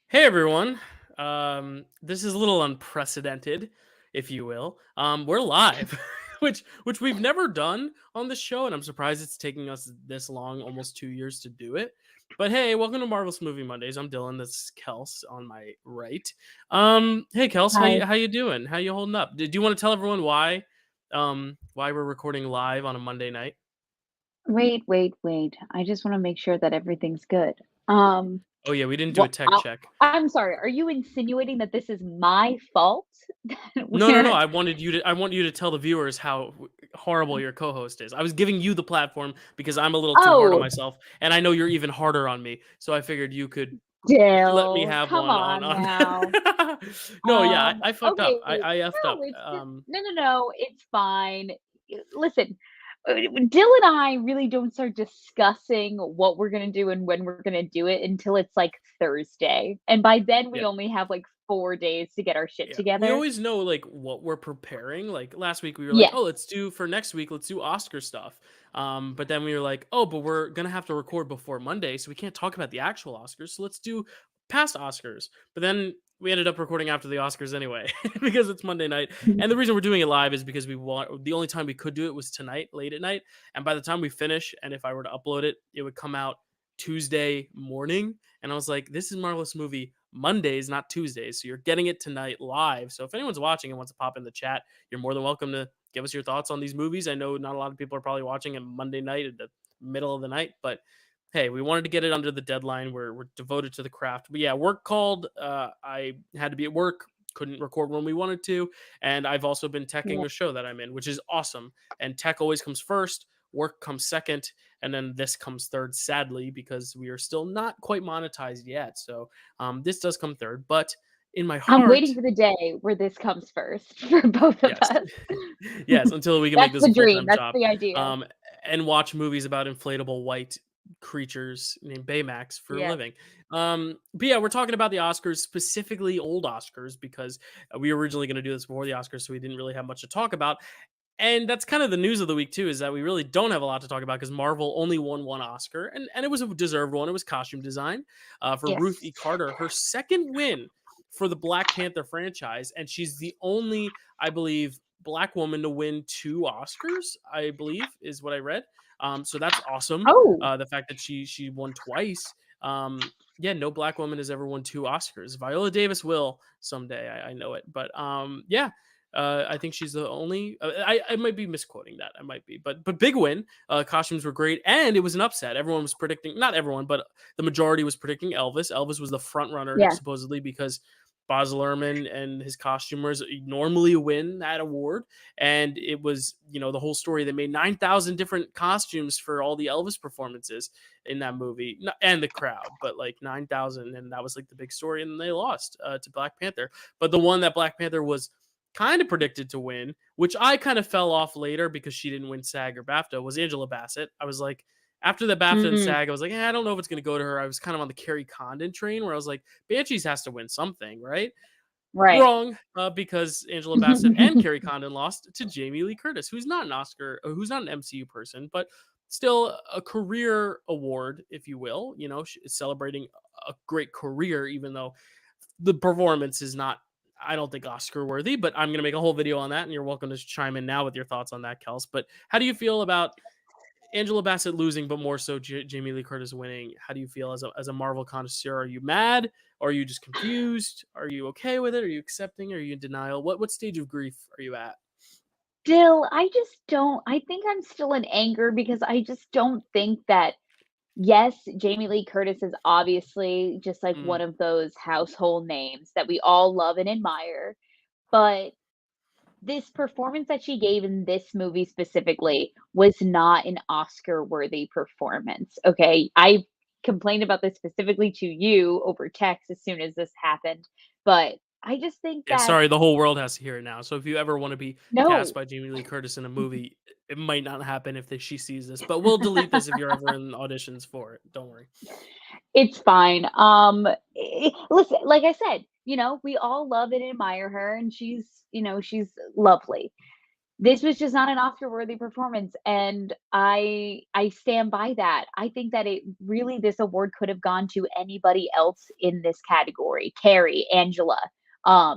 Hey everyone. This is a little unprecedented, if you will. We're live, which we've never done on the show, and I'm surprised it's taking us this long, almost 2 years to do it. But hey, welcome to Marvel's Movie Mondays. I'm Dylan. This is Kels on my right. Hey Kels, how Hi. you doing? How you holding up? Do you want to tell everyone why we're recording live on a Monday night? Wait. I just wanna make sure that everything's good. Um, Oh yeah, we didn't do a what tech check. I'm sorry, are you insinuating that this is my fault? That No. we're I want you to tell the viewers how horrible your co-host is. I was giving you the platform because I'm a little too hard on Oh, myself, and I know you're even harder on me. So I figured you could let me Dill, have come one on on. now. No, yeah, I fucked up. Okay. I effed up. No, it's just no, it's fine. Listen, Dill and I really don't start discussing what we're gonna do and when we're gonna do it until it's, like, Thursday, and by then we Yeah. only have, like, 4 days to get our shit Yeah, we together. always know like what we're preparing. Like last week, we were like, Yes. "Oh, let's do for next week. Let's do Oscar stuff." But then we were like, "Oh, but we're gonna have to record before Monday, so we can't talk about the actual Oscars. So let's do past Oscars." But then we ended up recording after the Oscars anyway because it's Monday night. And the reason we're doing it live is because we want the only time we could do it was tonight, late at night. And by the time we finish, and if I were to upload it, it would come out Tuesday morning. And I was like, "This is Marvelous Movie Mondays, not Tuesdays. So you're getting it tonight live. So if anyone's watching and wants to pop in the chat, you're more than welcome to give us your thoughts on these movies. I know not a lot of people are probably watching on Monday night at the middle of the night, but hey, we wanted to get it under the deadline. We're devoted to the craft. But yeah, work called. I had to be at work, couldn't record when we wanted to. And I've also been teching Yeah. the show that I'm in, which is awesome. And tech always comes first, work comes second, and then this comes third, sadly, because we are still not quite monetized yet. So this does come third, but in my I'm waiting heart, for the day where this comes first for both of yes, us. yes, until we can make That's this the a full dream, time that's job, the idea. um, and watch movies about inflatable white creatures named Baymax for a Yeah. living. But yeah, we're talking about the Oscars, specifically old Oscars, because we were originally going to do this before the Oscars, so we didn't really have much to talk about. And that's kind of the news of the week too, is that we really don't have a lot to talk about because Marvel only won one Oscar, and it was a deserved one. It was costume design for Ruth Yes. E. Carter, her second win for the Black Panther franchise, and she's the only, I believe, black woman to win two Oscars. I believe is what I read. So that's awesome. Oh, The fact that she won twice. Yeah, no black woman has ever won two Oscars. Viola Davis will someday. I know it, but yeah, I think she's the only. I might be misquoting that. I might be, but big win. Costumes were great, and it was an upset. Everyone was predicting, not everyone, but the majority was predicting Elvis. Elvis was the front runner yeah. supposedly because Baz Luhrmann and his costumers normally win that award, and it was the whole story. They made 9,000 different costumes for all the Elvis performances in that movie, and the crowd, but like 9,000, and that was like the big story. And they lost to Black Panther, but the one that Black Panther was kind of predicted to win, which I kind of fell off later because she didn't win SAG or BAFTA, was Angela Bassett. I was like, after the BAFTA and Mm, SAG, I was like, I don't know if it's going to go to her. I was kind of on the Carrie Condon train where I was like, Banshees has to win something, right? right. Wrong, because Angela Bassett and Carrie Condon lost to Jamie Lee Curtis, who's not an Oscar, or who's not an MCU person, but still a career award, if you will. She's celebrating a great career, even though the performance is not, I don't think, Oscar worthy. But I'm going to make a whole video on that, and you're welcome to chime in now with your thoughts on that, Kels. But how do you feel about Angela Bassett losing, but more so Jamie Lee Curtis winning? How do you feel as a Marvel connoisseur? Are you mad? Or are you just confused? Are you okay with it? Are you accepting? Are you in denial? What stage of grief are you at? Still, I just don't I think I'm still in anger because I just don't think that yes, Jamie Lee Curtis is obviously just, like, one Mm, of those household names that we all love and admire, but this performance that she gave in this movie specifically was not an Oscar-worthy performance, okay? I complained about this specifically to you over text as soon as this happened, but I just think yeah, that sorry, the whole world has to hear it now. So if you ever want to be cast no. by Jamie Lee Curtis in a movie, it might not happen if she sees this. But we'll delete this if you're ever in auditions for it. Don't worry. It's fine. Listen, like I said, we all love and admire her, and she's lovely. This was just not an Oscar-worthy performance, and I stand by that. I think that it really this award could have gone to anybody else in this category. Carrie, Angela,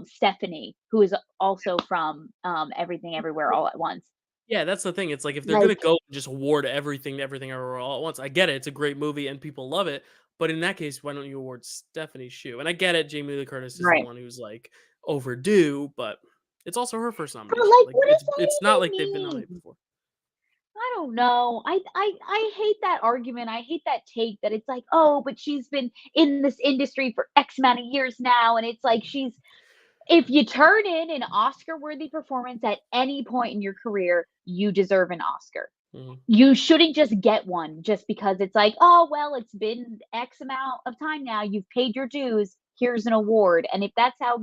Stephanie, who is also from, Everything Everywhere All at Once. Yeah, that's the thing. It's like if they're gonna Like go and just award everything to Everything Everywhere All at Once, I get it. It's a great movie and people love it. But in that case, why don't you award Stephanie Shu? And I get it. Jamie Lee Curtis is the right. one who's like overdue, but it's also her first But, nomination. like, Like what does it's not that like even they've been nominated mean? before. I don't know. I hate that argument. I hate that take that it's like, "Oh, but she's been in this industry for X amount of years now," and it's like she's if you turn in an Oscar-worthy performance at any point in your career, you deserve an Oscar. Mhm. You shouldn't just get one just because it's like, "Oh, well, it's been X amount of time now. You've paid your dues. Here's an award." And if that's how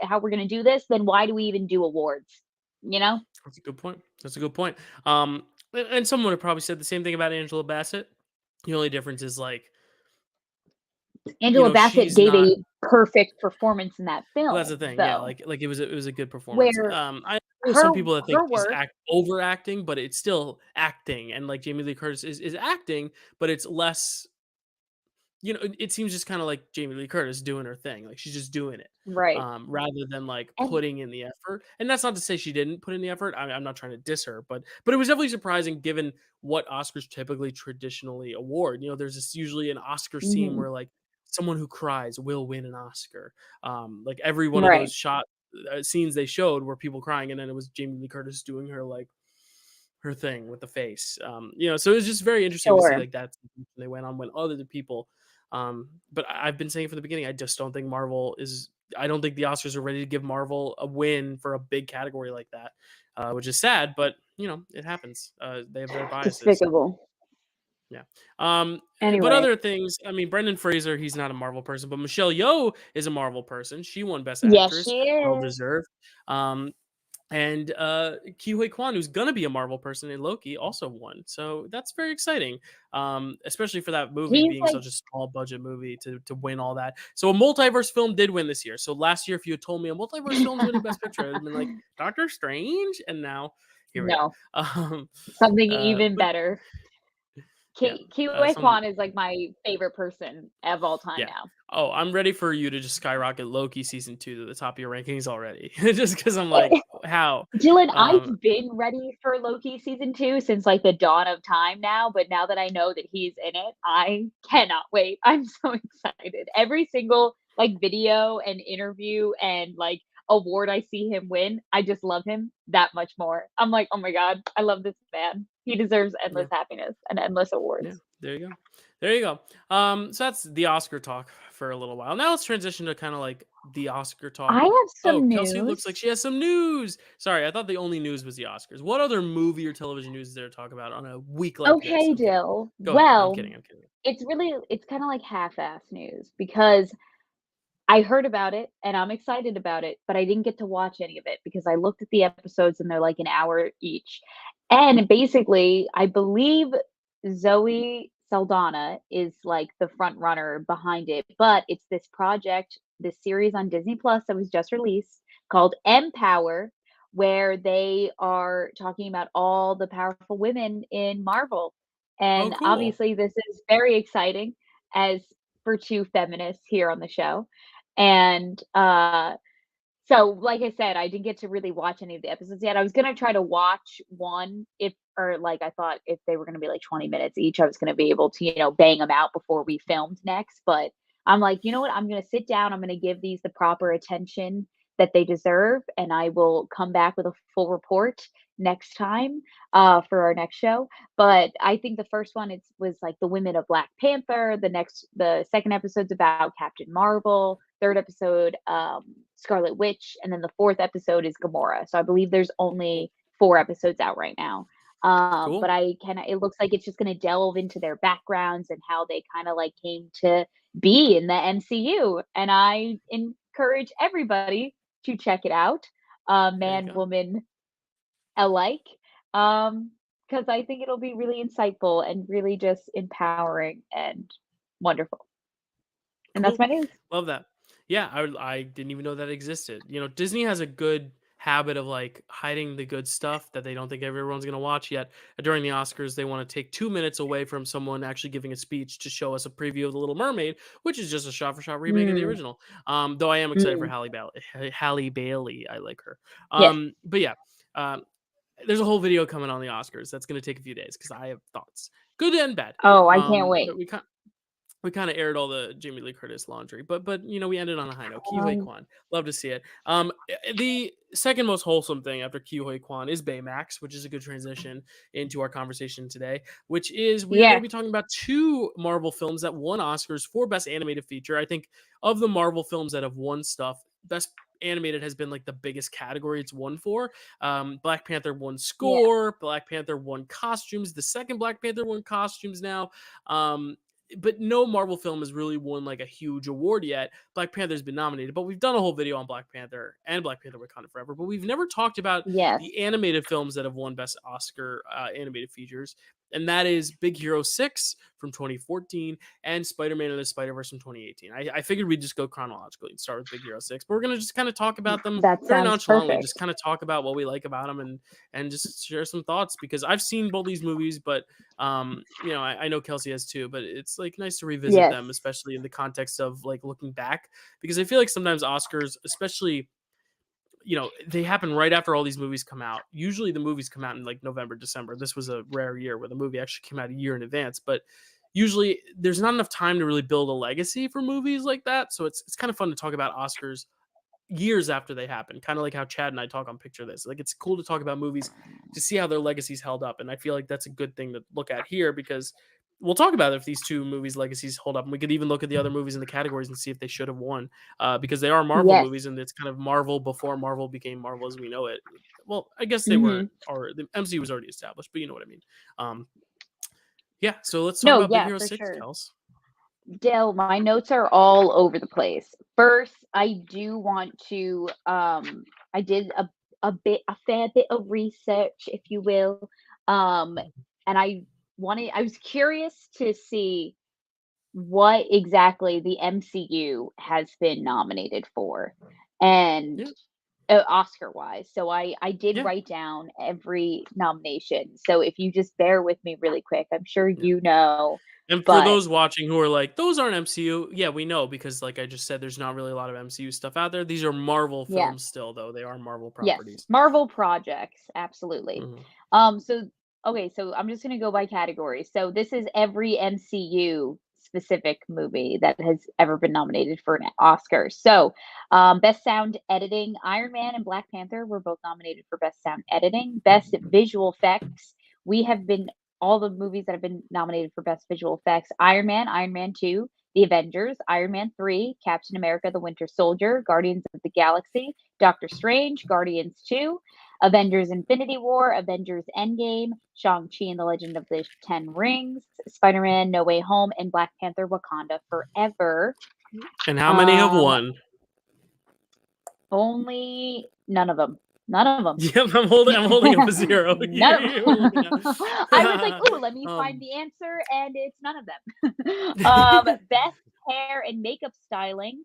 how we're gonna do this, then why do we even do awards? You know? That's a good point. That's a good point. And someone would probably said the same thing about Angela Bassett. The only difference is like, Angela Bassett she's gave not. a perfect performance in that Well, that's the film, thing, yeah, though, like it was a good performance. where I know some her people that think her she's work overacting, but it's still acting, and like Jamie Lee Curtis is acting, but it's less. It seems just kind of like Jamie Lee Curtis doing her thing, like she's just doing it, right, rather than like and putting in the effort. And that's not to say she didn't put in the effort. I'm not trying to diss her, but it was definitely surprising given what Oscars typically traditionally award. There's this usually an Oscar scene mhm, where like someone who cries will win an Oscar. Like every one of right, those scenes they showed were people crying, and then it was Jamie Lee Curtis doing her thing with the face. So it was just very interesting to see sure. like that they went on when other people. But I've been saying from the beginning, I just don't think Marvel is. I don't think the Oscars are ready to give Marvel a win for a big category like that, which is sad. But it happens. They have their biases. Despicable. Yeah. But Anyway, other things. I mean, Brendan Fraser, he's not a Marvel person, but Michelle Yeoh is a Marvel person. She won Best yes, Actress, she well is. deserved. Um, and Ke Huy Quan, who's gonna be a Marvel person in Loki, also won. So that's very exciting, especially for that movie He's being like such a small budget movie to win all that. So a multiverse film did win this year. So last year, if you had told me a multiverse film's winning Best Picture, I'd have been like Doctor Strange, and now here we are. no, something even But better. yeah, Kiwi some Kwan is like my favorite person of all time yeah. now. Oh, I'm ready for you to just skyrocket Loki season 2 to the top of your rankings already, just because I'm like, how? Dylan, Um, I've been ready for Loki season 2 since, like, the dawn of time now, but now that I know that he's in it, I cannot wait. I'm so excited. Every single, like, video and interview and, like, award I see him win, I just love him that much more. I'm like, "Oh my god, I love this man. He deserves yeah. endless happiness and endless Yeah, awards." there you go. There you go. So that's the Oscar talk for a little while. Now let's transition to kind of like the Oscar I talk. have Oh, some Kelsey looks like news. she has some news. Sorry, I thought the only news was the Oscars. What other movie or television news is there to talk about on a week like this? Okay, I'm kidding. Dill. Go ahead. I'm Well, kidding. I'm kidding. it's kinda like half-ass news because I heard about it and I'm excited about it, but I didn't get to watch any of it because I looked at the episodes and they're like an hour each. And basically, I believe Zoe Saldana is like the front runner behind it, but it's this project, this series on Disney Plus that was just released called Empower, where they are talking about all the powerful women in Marvel. Oh, And cool. obviously, this is very exciting as for two feminists here on the show. And, so, like I said, I didn't get to really watch any of the episodes yet. I was gonna try to watch one if or, like, I thought if they were gonna be, like, 20 minutes each, I was gonna be able to, bang them out before we filmed next, but I'm like, "You know what? I'm gonna sit down, I'm gonna give these the proper attention that they deserve, and I will come back with a full report next time, for our next show." But I think the first one was, like, the women of Black Panther, the second episode's about Captain Marvel, third episode, Scarlet Witch, and then the fourth episode is Gamora. So I believe there's Cool. only 4 episodes out right now. But Cool. it looks like it's just gonna delve into their backgrounds and how they kinda, like, came to be in the MCU, and I encourage everybody to check it out, There you man, go. woman alike, because I think it'll be really insightful and really just empowering and wonderful. And that's Cool. my news. Love that. Yeah, I didn't even know that existed. Disney has a good habit of like hiding the good stuff that they don't think everyone's going to watch yet. During the Oscars, they want to take 2 minutes away from someone actually giving a speech to show us a preview of The Little Mermaid, which is just a shot for shot remake of the Mm, original. Though I am excited for mm, Halle Bailey. I like her. yes. But yeah, um, there's a whole video coming on the Oscars that's going to take a few days because I have thoughts, good and bad. Oh, I can't But wait. we kind of aired all the Jamie Lee Curtis laundry, but we ended on a high note. Kiyohe Um, Kwan, love to see it. The second most wholesome thing after Kiyohe Kwan is Baymax, which is a good transition into our conversation today. Which is we are going to yes, be talking about two Marvel films that won Oscars for Best Animated Feature. I think of the Marvel films that have won stuff, Best Animated has been like the biggest category it's won for. Black Panther won yeah, score. Black Panther won costumes. The second Black Panther won costumes now. But no Marvel film has really won like a huge award yet. Black Panther's been nominated, but we've done a whole video on Black Panther and Black Panther Wakanda Forever, but we've never talked about yes, the animated films that have won Best Oscar animated features. And that is Big Hero 6 from 2014 and Spider-Man and the Spider-Verse from 2018. I figured we'd just go chronologically and start with Big Hero 6, but we're going to just kind of talk about them that very sounds nonchalantly, just perfect. kind of talk about what we like about them and just share some thoughts because I've seen both these movies, but I know Kelsey has too, but it's like nice to revisit Yes, them, especially in the context of like looking back, because I feel like sometimes Oscars, especially, they happen right after all these movies come out. Usually the movies come out in like November, December. This was a rare year where the movie actually came out a year in advance, but usually there's not enough time to really build a legacy for movies like that. So it's kind of fun to talk about Oscars years after they happen, kind of like how Chad and I talk on Picture This. Like it's cool to talk about movies to see how their legacies held up, and I feel like that's a good thing to look at here because we'll talk about if these two movies' legacies hold up, and we could even look at the other movies in the categories and see if they should have won, because they are Marvel yes. movies, and it's kind of Marvel before Marvel became Marvel as we know it. Well, I guess they Hmm. weren't, or the MCU was already established, but you know what I mean. Um, yeah, so let's talk No, about Big yeah, Hero for 6, sure. Kels. Dale, my notes are all over the place. First, I do want to I did a fair bit of research, if you will. And I was curious to see what exactly the MCU has been nominated for and Yeah, Oscar wise. So I did yeah. write down every nomination. So if you just bear with me really quick, I'm sure Yeah. you know, And for but those watching who are like, those aren't MCU, yeah, we know because, like I just said, there's not really a lot of MCU stuff out there. These are Marvel yeah. films still, though. They are Marvel Yes, properties. Marvel projects, absolutely. Mhm. So okay, so I'm just gonna go by category. So this is every MCU specific movie that has ever been nominated for an Oscar. So, best sound editing, Iron Man and Black Panther were both nominated for best sound editing. Best visual effects, we have been all the movies that have been nominated for best visual effects: Iron Man, Iron Man 2, The Avengers, Iron Man 3, Captain America: The Winter Soldier, Guardians of the Galaxy, Doctor Strange, Guardians 2, Avengers Infinity War, Avengers Endgame, Shang-Chi and the Legend of the Ten Rings, Spider-Man No Way Home, and Black Panther Wakanda Forever. And how many have Um, won? only none of them. None of them. Yep, I'm holding up a zero None here. of Here we're looking at. I was like, "Ooh, let me find um, the answer," and it's none of them. Best hair and makeup styling,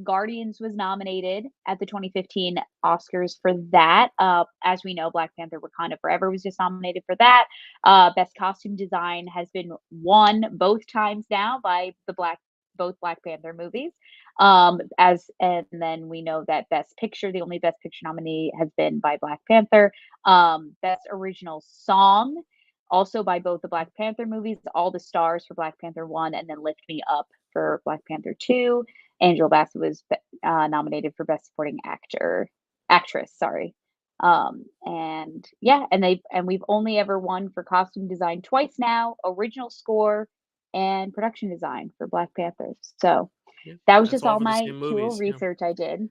Guardians was nominated at the 2015 Oscars for that. As we know, Black Panther: Wakanda Forever was just nominated for that. Best costume design has been won both times now by both Black Panther movies. As and then we know that Best Picture, the only Best Picture nominee has been by Black Panther. Best Original Song, also by both the Black Panther movies. All the Stars for Black Panther 1 and then Lift Me Up for Black Panther 2. Angela Bassett was nominated for Best Supporting Actress, sorry. And yeah, and we've only ever won for costume design twice now, original score and production design for Black Panther. So yeah, that was that's just all all for the my same cute little movies. Yeah, research I did.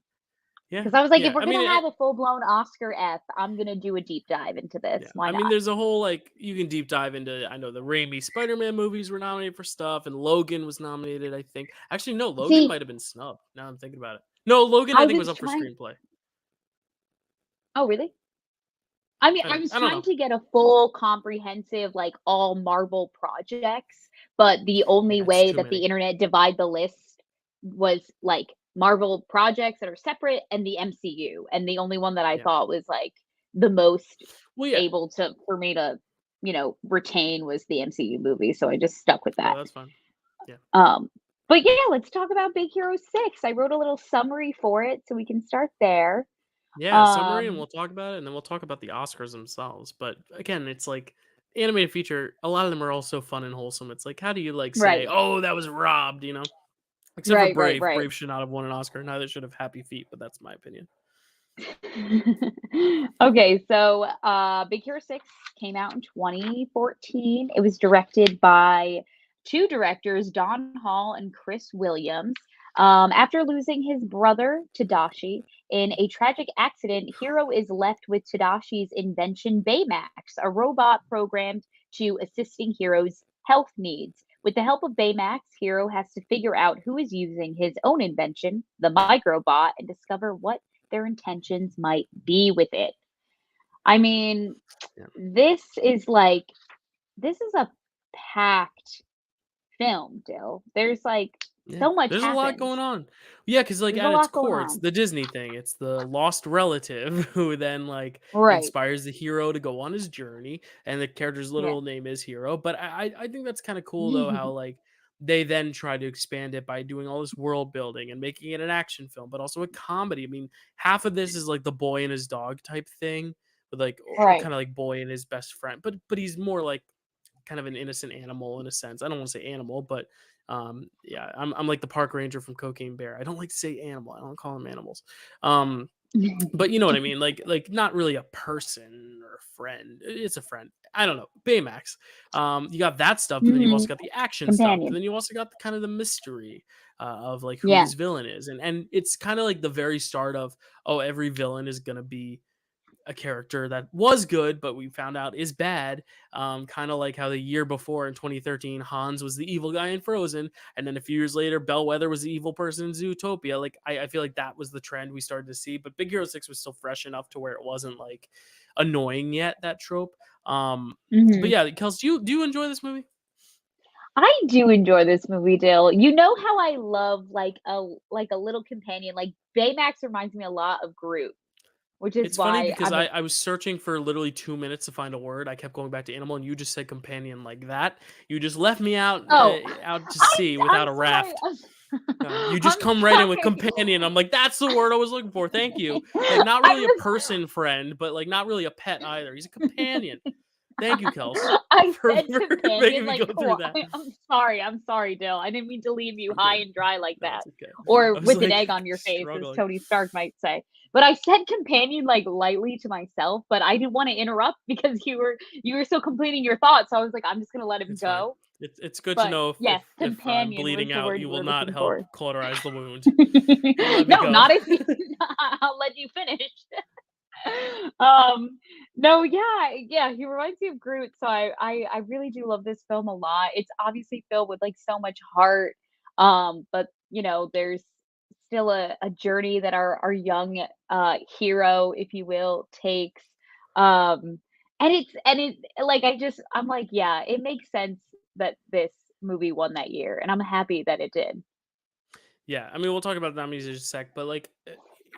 yeah, Because I was like, if yeah. we're I mean, gonna have a full blown Oscar F, I'm gonna do a deep dive into this. yeah. Why I mean, not? there's a whole like you can deep dive into. I know the Raimi Spider-Man movies were nominated for stuff, and Logan was nominated. I think actually no, Logan See, might have been snubbed. Now I'm thinking about it. No, Logan I I think was was up for trying. screenplay. Oh, really? I mean, I was I don't trying know. to get a full comprehensive, like all Marvel projects, but the only Yeah, it's way too that the many. internet divide the list was like Marvel projects that are separate and the MCU, and the only one that I Yeah. thought was, like, the most Well, yeah. able to for me to, retain was the MCU movie, so I just stuck with No, that. that's fine. Yeah. Um, but yeah, let's talk about Big Hero 6. I wrote a little summary for it, so we can start there. Yeah, summary, and Um, we'll talk about it, and then we'll talk about the Oscars themselves. But again, it's like animated feature. A lot of them are also fun and wholesome. It's like, how do you like say, right. "Oh, that was robbed," Except for Right, right, Brave. right. Brave should not have won an Oscar. Neither should have Happy Feet, but that's my opinion. Okay, so Big Hero 6 came out in 2014. It was directed by two directors, Don Hall and Chris Williams. After losing his brother, Tadashi, in a tragic accident, Hiro is left with Tadashi's invention, Baymax, a robot programmed to assisting Hiro's health needs. With the help of Baymax, Hiro has to figure out who is using his own invention, the microbot, and discover what their intentions might be with it. I mean, Yeah. this is like this is a packed film, Dill. There's like Yeah, so much there's a lot happens. going on. Yeah, because like There's a at its lot going core, it's on. the Disney thing. It's the lost relative who then like Right. inspires the hero to go on his journey, and the character's Yeah. literal name is Hero. But I think that's kind of cool though how like they then try to expand it by doing all this world building and making it an action film, but also a comedy. I mean, half of this is like the boy and his dog type thing, with like or Right. kind of like boy and his best friend, but he's more like kind of an innocent animal in a sense. I don't want to say animal, but yeah, I'm like the park ranger from Cocaine Bear. I don't like to say animal. I don't call them animals. Um, but you know what I mean? Like not really a person or a friend. It's a friend. I don't know. Baymax. You got that stuff, but then you've also Mhm. got the action stuff, but Companion. then you also got the kind of the mystery of like who Yeah. this villain is, and it's kind of like the very start of oh every villain is gonna be a character that was good, but we found out is bad. Kind of like how the year before in 2013, Hans was the evil guy in Frozen, and then a few years later, Bellwether was the evil person in Zootopia. Like I feel like that was the trend we started to see, but Big Hero 6 was still fresh enough to where it wasn't like annoying yet that trope. But Mhm. yeah, Kels, do you enjoy this movie? I do enjoy this movie, Dill. You know how I love like a little companion. Like Baymax reminds me a lot of Groot, which is It's funny why because I was searching for literally 2 minutes to find a word. I kept going back to animal, and you just said companion like that. You just left me Oh, out to sea I'm without a sorry. raft. You just I'm come right in with sorry. companion. I'm like, that's the word I was looking for. Thank you. Like, not I really a was person friend, but like, not really a pet either. He's a companion. Thank you, Kels, I for, said for companion making me like go through that. I'm sorry, Dill. I didn't mean to leave you high Okay, and dry like no, that. it's okay. Or I was with an like egg on your face, as struggling. Tony Stark might say. But I said companion like lightly to myself, but I didn't want to interrupt because you were still completing your thoughts. So I was like, I'm just gonna let him It's fine. go. It's good to But know yes, if I'm companion was bleeding the out, word you you will were not looking help for. cauterize the wound. You'll let me No, go. not if you I'll let you finish. Um, no, yeah, yeah, he reminds me of Groot, so I really do love this film a lot. It's obviously filled with, like, so much heart, but, there's still a journey that our young, hero, if you will, takes, and it like, I'm like, "Yeah, it makes sense that this movie won that year," and I'm happy that it did. Yeah, I mean, we'll talk about nominees in just a sec, but like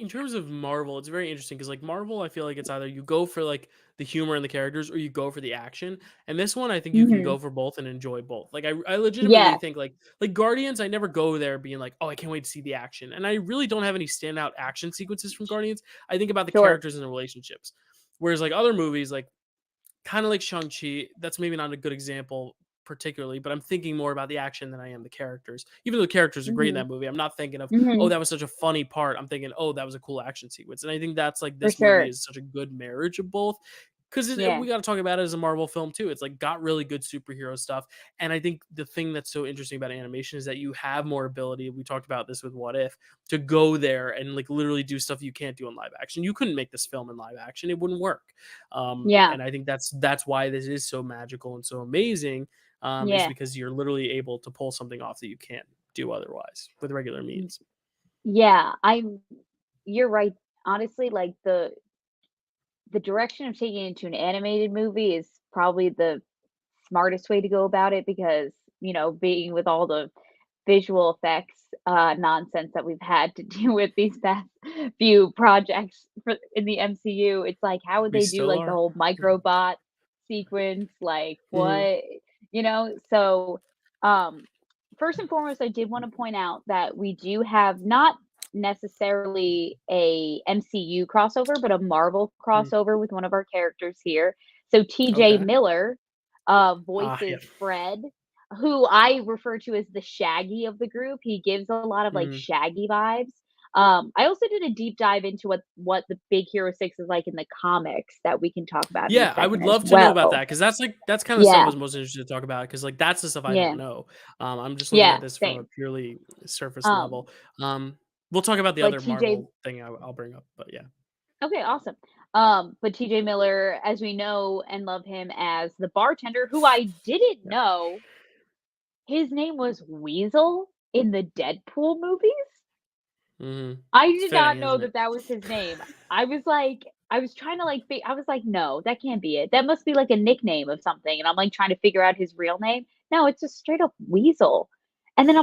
in terms of Marvel, it's very interesting because like Marvel, I feel like it's either you go for like the humor and the characters or you go for the action. And this one, I think you can Mhm. go for both and enjoy both. Like I legitimately Yeah, think like Guardians, I never go there being like, oh, I can't wait to see the action. And I really don't have any standout action sequences from Guardians. I think about the sure. characters and the relationships. Whereas like other movies, like kind of like Shang-Chi, that's maybe not a good example particularly, but I'm thinking more about the action than I am the characters. Even though the characters are great in Mhm, that movie, I'm not thinking of, oh, mhm, that was such a funny part. I'm thinking, oh, that was a cool action sequence. And I think that's like for this movie sure. is such a good marriage of both. Because Yeah. we got to talk about it as a Marvel film too. It's like got really good superhero stuff. And I think the thing that's so interesting about animation is that you have more ability. We talked about this with What If to go there and like literally do stuff you can't do in live action. You couldn't make this film in live action, it wouldn't work. Yeah, And I think that's why this is so magical and so amazing, is yeah, because you're literally able to pull something off that you can't do otherwise with regular y means. yeah, you're right. Honestly, like, the direction of taking it to an animated movie is probably the smartest way to go about it because, being with all the visual effects nonsense that we've had to deal with these past few projects in the MCU. It's like, how would We they do still like the are. whole microbot sequence? Like, Mhm. what, you know? So, um, first and foremost, I did want to point out that we do have not necessarily a MCU crossover, but a Marvel Mm. crossover with one of our characters here. So TJ Okay. Miller Yeah. voices Fred, who I refer to as the Shaggy of the group. He gives a lot of like Mhm. Shaggy vibes. I also did a deep dive into what the Big Hero 6 is like in the comics that we can talk about in a Yeah, I second would as love to know about well. that because that's kind of stuff I Yeah, was most interested to talk about because like that's the stuff I don't yeah, know. I'm just looking at yeah, this from a same. purely surface Um, level. Um, we'll talk about the but other TJ, Marvel thing I'll bring up, but yeah. okay, awesome. But TJ Miller, as we know and love him as the bartender, who I didn't Yeah. know his name was Weasel in the Deadpool movies. Mhm. I It's did not fitting, know isn't that it? that was his name. I was trying to like, I was like, no, that can't be it. That must be like a nickname of something. And I'm like trying to figure out his real name. No, it's just straight up Weasel. And then Yeah.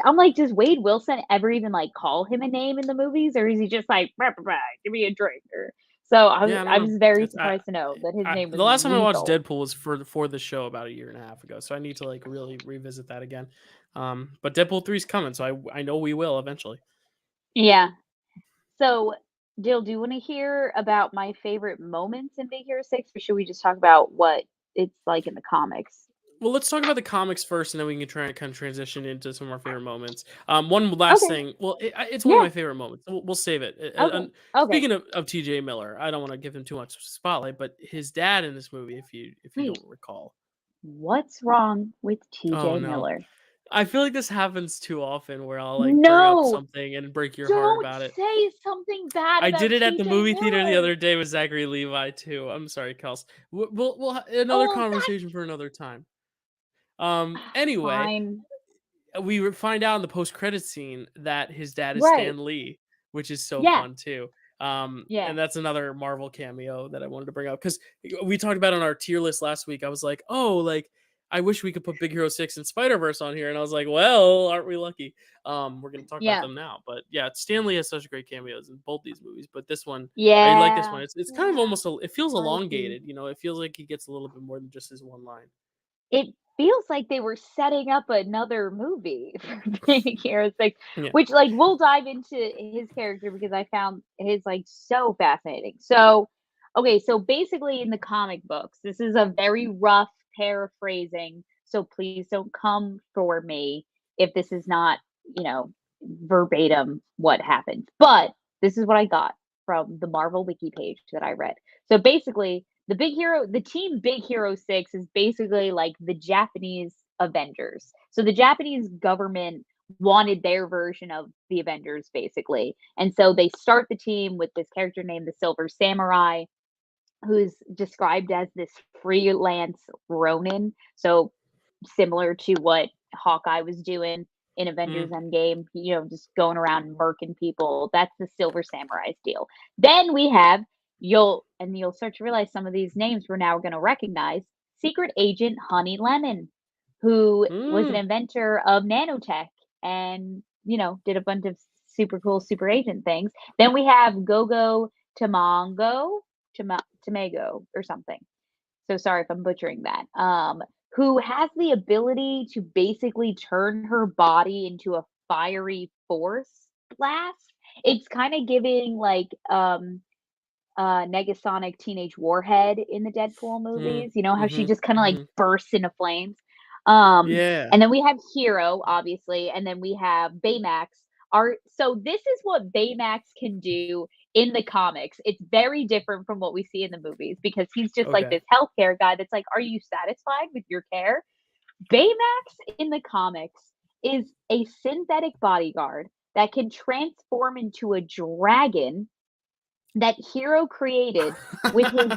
I'm like, does Wade Wilson ever even like call him a name in the movies, or is he just like, "Bah, bah, bah, give me a drink?" Or so Yeah, I don't I know. was very It's surprised to know that his name the was last time I watched Weasel. Deadpool was for the show about a year and a half ago, so I need to like really revisit that again. But Deadpool 3 is coming, so I know we will eventually. Yeah. So, Dill, do you want to hear about my favorite moments in Big Hero 6, or should we just talk about what it's like in the comics? Well, let's talk about the comics first, and then we can try and kind of transition into some of our favorite moments. One last Okay. thing. Well, it's one of Yeah. my favorite moments. We'll save it. Okay. And Okay. speaking of T.J. Miller, I don't want to give him too much spotlight, but his dad in this movie, if you Wait, don't recall, what's wrong with oh TJ no, Miller? I feel like this happens too often where I'll like bring up No, something and break your heart don't about it. say something bad I did about it at the TJ movie theater the Miller. other day with Zachary Levi too. I'm sorry, Kels. Another Oh, that conversation for another time. Anyway, fine. find out in the post credit scene that his dad is Right. Stan Lee, which is so Yeah. fun too. Yeah. And that's another Marvel cameo that I wanted to bring up because we talked about on our tier list last week. I was like, oh, like I wish we could put Big Hero 6 and Spider Verse on here, and I was like, well, aren't we lucky? We're gonna talk about Yeah. them now, but yeah, Stan Lee has such great cameos in both these movies, but this one, I like this Yeah. one. It's kind of Yeah. almost it feels Arky. elongated, it feels like he gets a little bit more than just his one line. It feels like they were setting up another movie for Big Hero 6, Yeah. which, like, we'll dive into his character because I found his, like, so fascinating. So, okay, so basically in the comic books, this is a very rough paraphrasing, so please don't come for me if this is not, verbatim what happened. But this is what I got from the Marvel wiki page that I read. So basically, the team Big Hero 6 is basically like the Japanese Avengers. So the Japanese government wanted their version of the Avengers basically. And so they start the team with this character named the Silver Samurai, who's described as this freelance Ronin. So similar to what Hawkeye was doing in Avengers Mm. Endgame, just going around murking people. That's the Silver Samurai's deal. Then we have you'll start to realize some of these names we're now going to recognize. Secret Agent Honey Lemon, who was an Mm. inventor of nanotech and did a bunch of super cool super agent things. Then we have Gogo Tamango, Tamago or something. So sorry if I'm butchering that. Who has the ability to basically turn her body into a fiery force blast. It's kind of giving like Negasonic Teenage Warhead in the Deadpool Mm. movies. You know how she Mhm. just kind of like Mhm. bursts into flames. Um, Yeah. and then we have Hero, obviously, and then we have Baymax. So this is what Baymax can do in the comics. It's very different from what we see in the movies because he's just like Okay. this healthcare guy that's like, "Are you satisfied with your care?" Baymax in the comics is a synthetic bodyguard that can transform into a dragon that Hero created with his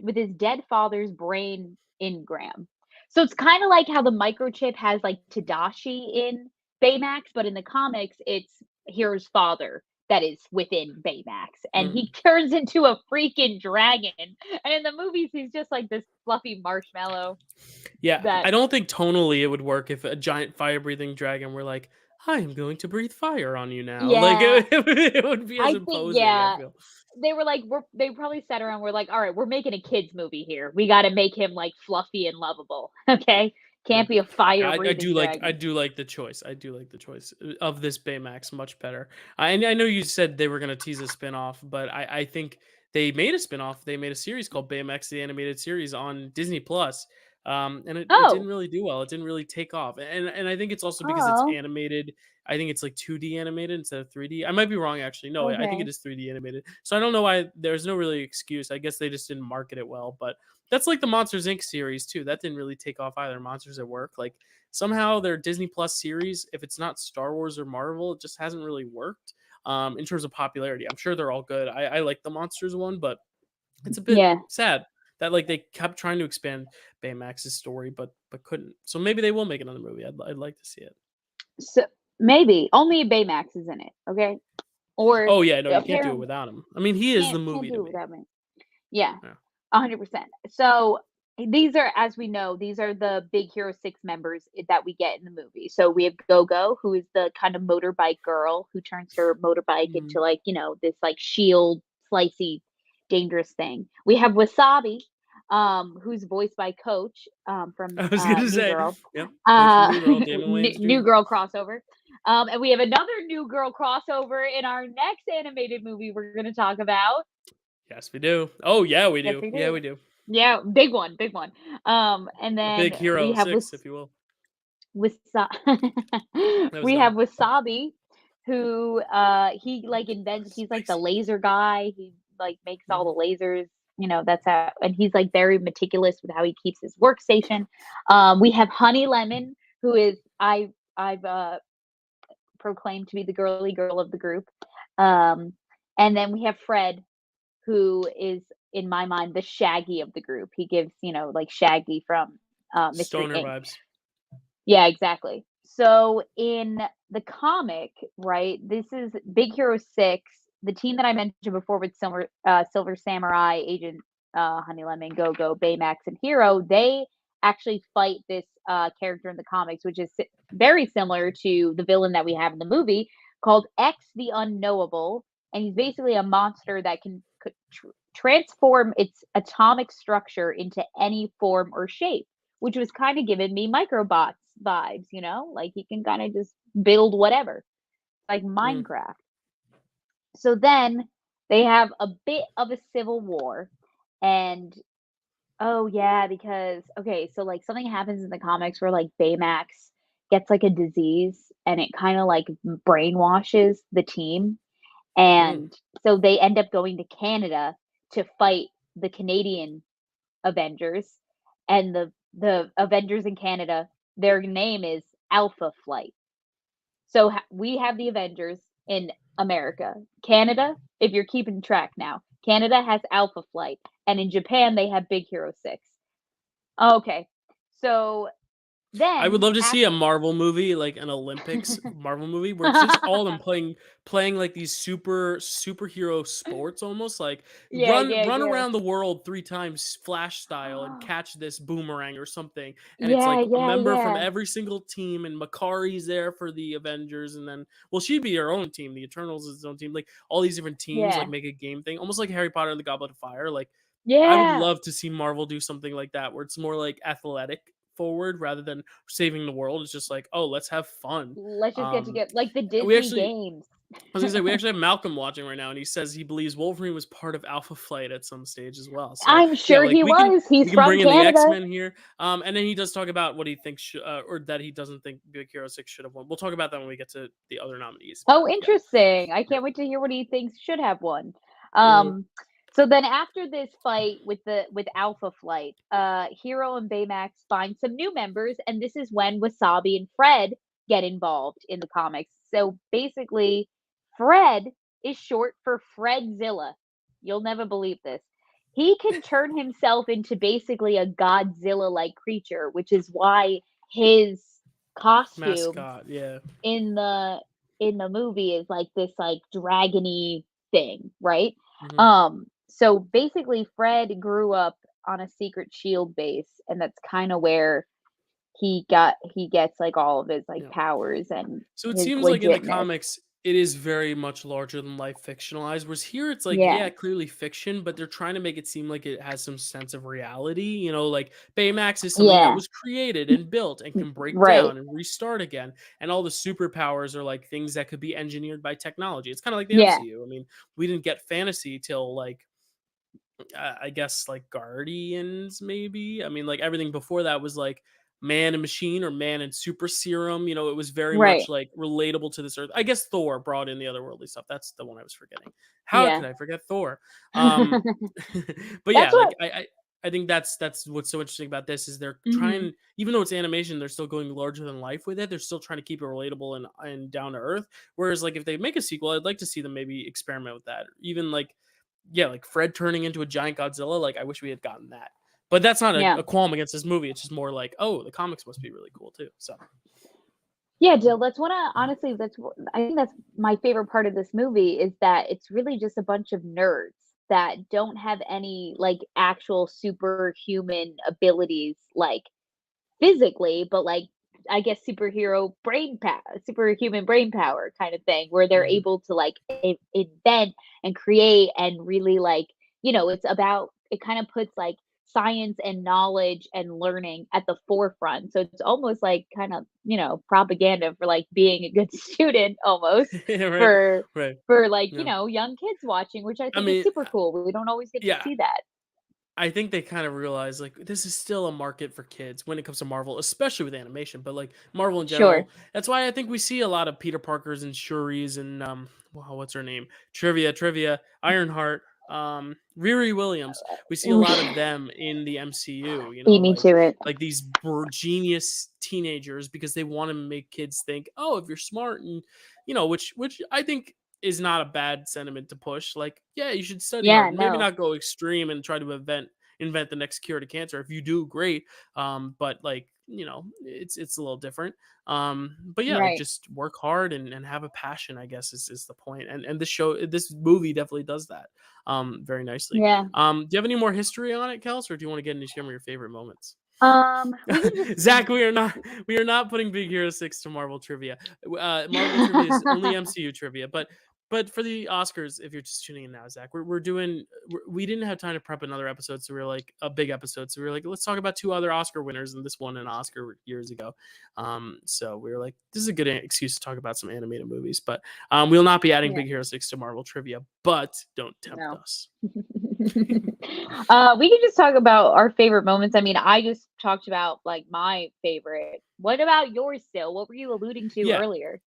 with his dead father's brain engram. So it's kind of like how the microchip has like Tadashi in Baymax, but in the comics it's Hero's father that is within Baymax, and Mm. he turns into a freaking dragon. And in the movies, he's just like this fluffy marshmallow Yeah, that I don't think tonally it would work if a giant fire-breathing dragon were like, "I am going to breathe fire on you now." Like, yeah, it would be as I think imposing, I yeah, feel. they were like they probably sat around, we're like, "All right, we're making a kids movie here. We gotta make him, like, fluffy and lovable, okay? Yeah. Can't be a Yeah, I fire-breathing do like dragon." the choice. I do like the choice of this Baymax much better. I know you said they were gonna tease a spin-off, but I think they made a spin-off. They made a series called Baymax the Animated Series on Disney Plus. And it didn't Oh. really do well. It didn't really take off. And I think it's also because it's Oh, animated. I think it's like 2D animated instead of 3D. I might be wrong actually. No, I think it okay. is 3D animated. So I don't know why there's no really excuse. I guess they just didn't market it well, but that's like the Monsters Inc. series too. That didn't really take off either. Monsters at Work. Like somehow their Disney Plus series, if it's not Star Wars or Marvel, it just hasn't really worked in terms of popularity. I'm sure they're all good. I like the Monsters one, but it's a bit Yeah. sad that like they kept trying to expand Baymax's story, but couldn't. So maybe they will make another movie. I'd like to see it. So maybe only Baymax is in it, okay? Or Oh yeah, no, you can't do it apparently without him. I mean, he is the can't movie to do it me. without me. Yeah, Yeah. 100%. So these are, as we know, these are the Big Hero 6 members that we get in the movie. So we have Go-Go, who is the kind of motorbike girl who turns her motorbike Mhm. into like, this like shield, slicey, dangerous thing. We have Wasabi, who's voiced by Coach from I was gonna New say, Girl. yep, Coach from New Girl, Daniel Wayne's New dream. Girl crossover. And we have another New Girl crossover in our next animated movie we're going to talk about. Yes, we do. Oh yeah, we Yes, do. we Yeah, do. we do. Yeah, big one, big one. And A then big we hero have six, if you will. Wasa That was we dumb. have Wasabi, who he like invents. He's like the Spicy. laser guy. He like makes all Mhm. the lasers. That's how, and he's like very meticulous with how he keeps his workstation. We have Honey Lemon, who is I've proclaimed to be the girly girl of the group. Um, and then we have Fred, who is in my mind the Shaggy of the group. He gives, like Shaggy from Mystery Stoner Inc. vibes. Yeah, exactly. So in the comic, right, this is Big Hero 6, the team that I mentioned before with Silver Samurai, Agent Honey Lemon, Go-Go, Baymax, and Hero, they actually fight this character in the comics, which is very similar to the villain that we have in the movie called X the Unknowable. And he's basically a monster that can transform its atomic structure into any form or shape, which was kind of giving me Microbots vibes, like he can kind of just build whatever, like Mm. Minecraft. So then they have a bit of a civil war, and oh yeah, because okay, so like something happens in the comics where like Baymax gets like a disease and it kind of like brainwashes the team, Mm. and so they end up going to Canada to fight the Canadian Avengers, and the Avengers in Canada, their name is Alpha Flight. So we have the Avengers in America. Canada, if you're keeping track now, Canada has Alpha Flight, and in Japan they have Big Hero 6. Okay. So I would then love to see a after Marvel movie, like an Olympics Marvel movie, where it's just all of them playing like these superhero sports, almost like Yeah, yeah, run yeah. around the world 3 times Flash style and catch this boomerang or something. And it's Yeah, like a yeah, member from yeah. every single team, and Makari's there for the Avengers, and then well, she'd be her own team. The Eternals is its own team. Like all these different teams, like Yeah. make a game thing, almost like Harry Potter and the Goblet of Fire. Like I would Yeah. love to see Marvel do something like that, where it's more like athletic forward rather than saving the world. It's just like, oh, let's have fun. Let's just get Um, together like the we Disney actually, games. I was gonna say, we actually have Malcolm watching right now, and he says he believes Wolverine was part of Alpha Flight at some stage as well. So I'm yeah, sure like he was. He's we can from bring in the X Canada. Men here, and then he does talk about what he thinks or that he doesn't think Big Hero 6 should have won. We'll talk about that when we get to the other nominees. But Oh, yeah, interesting. I yeah. can't wait to hear what he thinks should have won. Mhm. Um, so then after this fight with Alpha Flight, Hero and Baymax find some new members, and this is when Wasabi and Fred get involved in the comics. So basically, Fred is short for Fredzilla. You'll never believe this. He can turn himself into basically a Godzilla-like creature, which is why his costume Mascot, yeah. in the in the movie is like this like dragony thing, right? Hmm. So basically Fred grew up on a secret shield base, and that's kind of where he gets like all of his like Yeah. powers and So it his seems like in the legitness. comics, it is very much larger than life fictionalized. Whereas here, it's like, Yeah. yeah, clearly fiction, but they're trying to make it seem like it has some sense of reality. You know, like Baymax is something that Yeah. was created and built and can break Right. down and restart again. And all the superpowers are like things that could be engineered by technology. It's kind of like the Yeah. MCU. I mean, we didn't get fantasy till like I guess like Guardians, maybe. I mean, like everything before that was like man and machine or man and super serum. You know, it was very Right. much like relatable to this earth. I guess Thor brought in the otherworldly stuff. That's the one I was forgetting. How Yeah. could I forget Thor? Um, but That's yeah, like what I think that's what's so interesting about this is they're mhm. trying, even though it's animation, they're still going larger than life with it. They're still trying to keep it relatable and down to earth. Whereas like if they make a sequel, I'd like to see them maybe experiment with that. Even like yeah, like Fred turning into a giant Godzilla, like I wish we had gotten that. But that's not Yeah. a qualm against this movie. It's just more like, oh, the comics must be really cool too. So Yeah, Jill, that's one of honestly, I think that's my favorite part of this movie is that it's really just a bunch of nerds that don't have any like actual superhuman abilities like physically, but like I guess superhuman brain power kind of thing where they're mhm. able to like invent and create and really like, it's about it kind of puts like science and knowledge and learning at the forefront. So it's almost like kind of, propaganda for like being a good student almost Right, for right, like, yeah. young kids watching, which I I think is mean, super cool. We don't always get to yeah, see that. I think they kind of realize like this is still a market for kids when it comes to Marvel, especially with animation, but like Marvel in Sure. general. That's why I think we see a lot of Peter Parkers and Shuris and wow, what's her name? Trivia, Ironheart, Riri Williams. We see a lot of them in the MCU, you know, Beat me to it. like these genius teenagers because they want to make kids think, "Oh, if you're smart and which I think is not a bad sentiment to push. Like, yeah, you should study hard Yeah, and maybe no. not go extreme and try to invent the next cure to cancer. If you do, great. But like, it's a little different. But yeah, like Right. just work hard and have a passion, I guess is the point. And this movie definitely does that very nicely. Yeah. Do you have any more history on it, Kels, or do you want to get into some of your favorite moments? We can just Zach, we are not putting Big Hero 6 to Marvel trivia. Marvel trivia is only MCU trivia, but for the Oscars, if you're just tuning in now, Zach, we didn't have time to prep another episode, so we are like a big episode, so we were like, let's talk about two other Oscar winners, and this won an Oscar years ago. So we were like, this is a good excuse to talk about some animated movies, but we'll not be adding yeah, Big Hero 6 to Marvel trivia, but don't tempt no. us. We can just talk about our favorite moments. I mean, I just talked about like my favorite. What about yours still? What were you alluding to Yeah, earlier?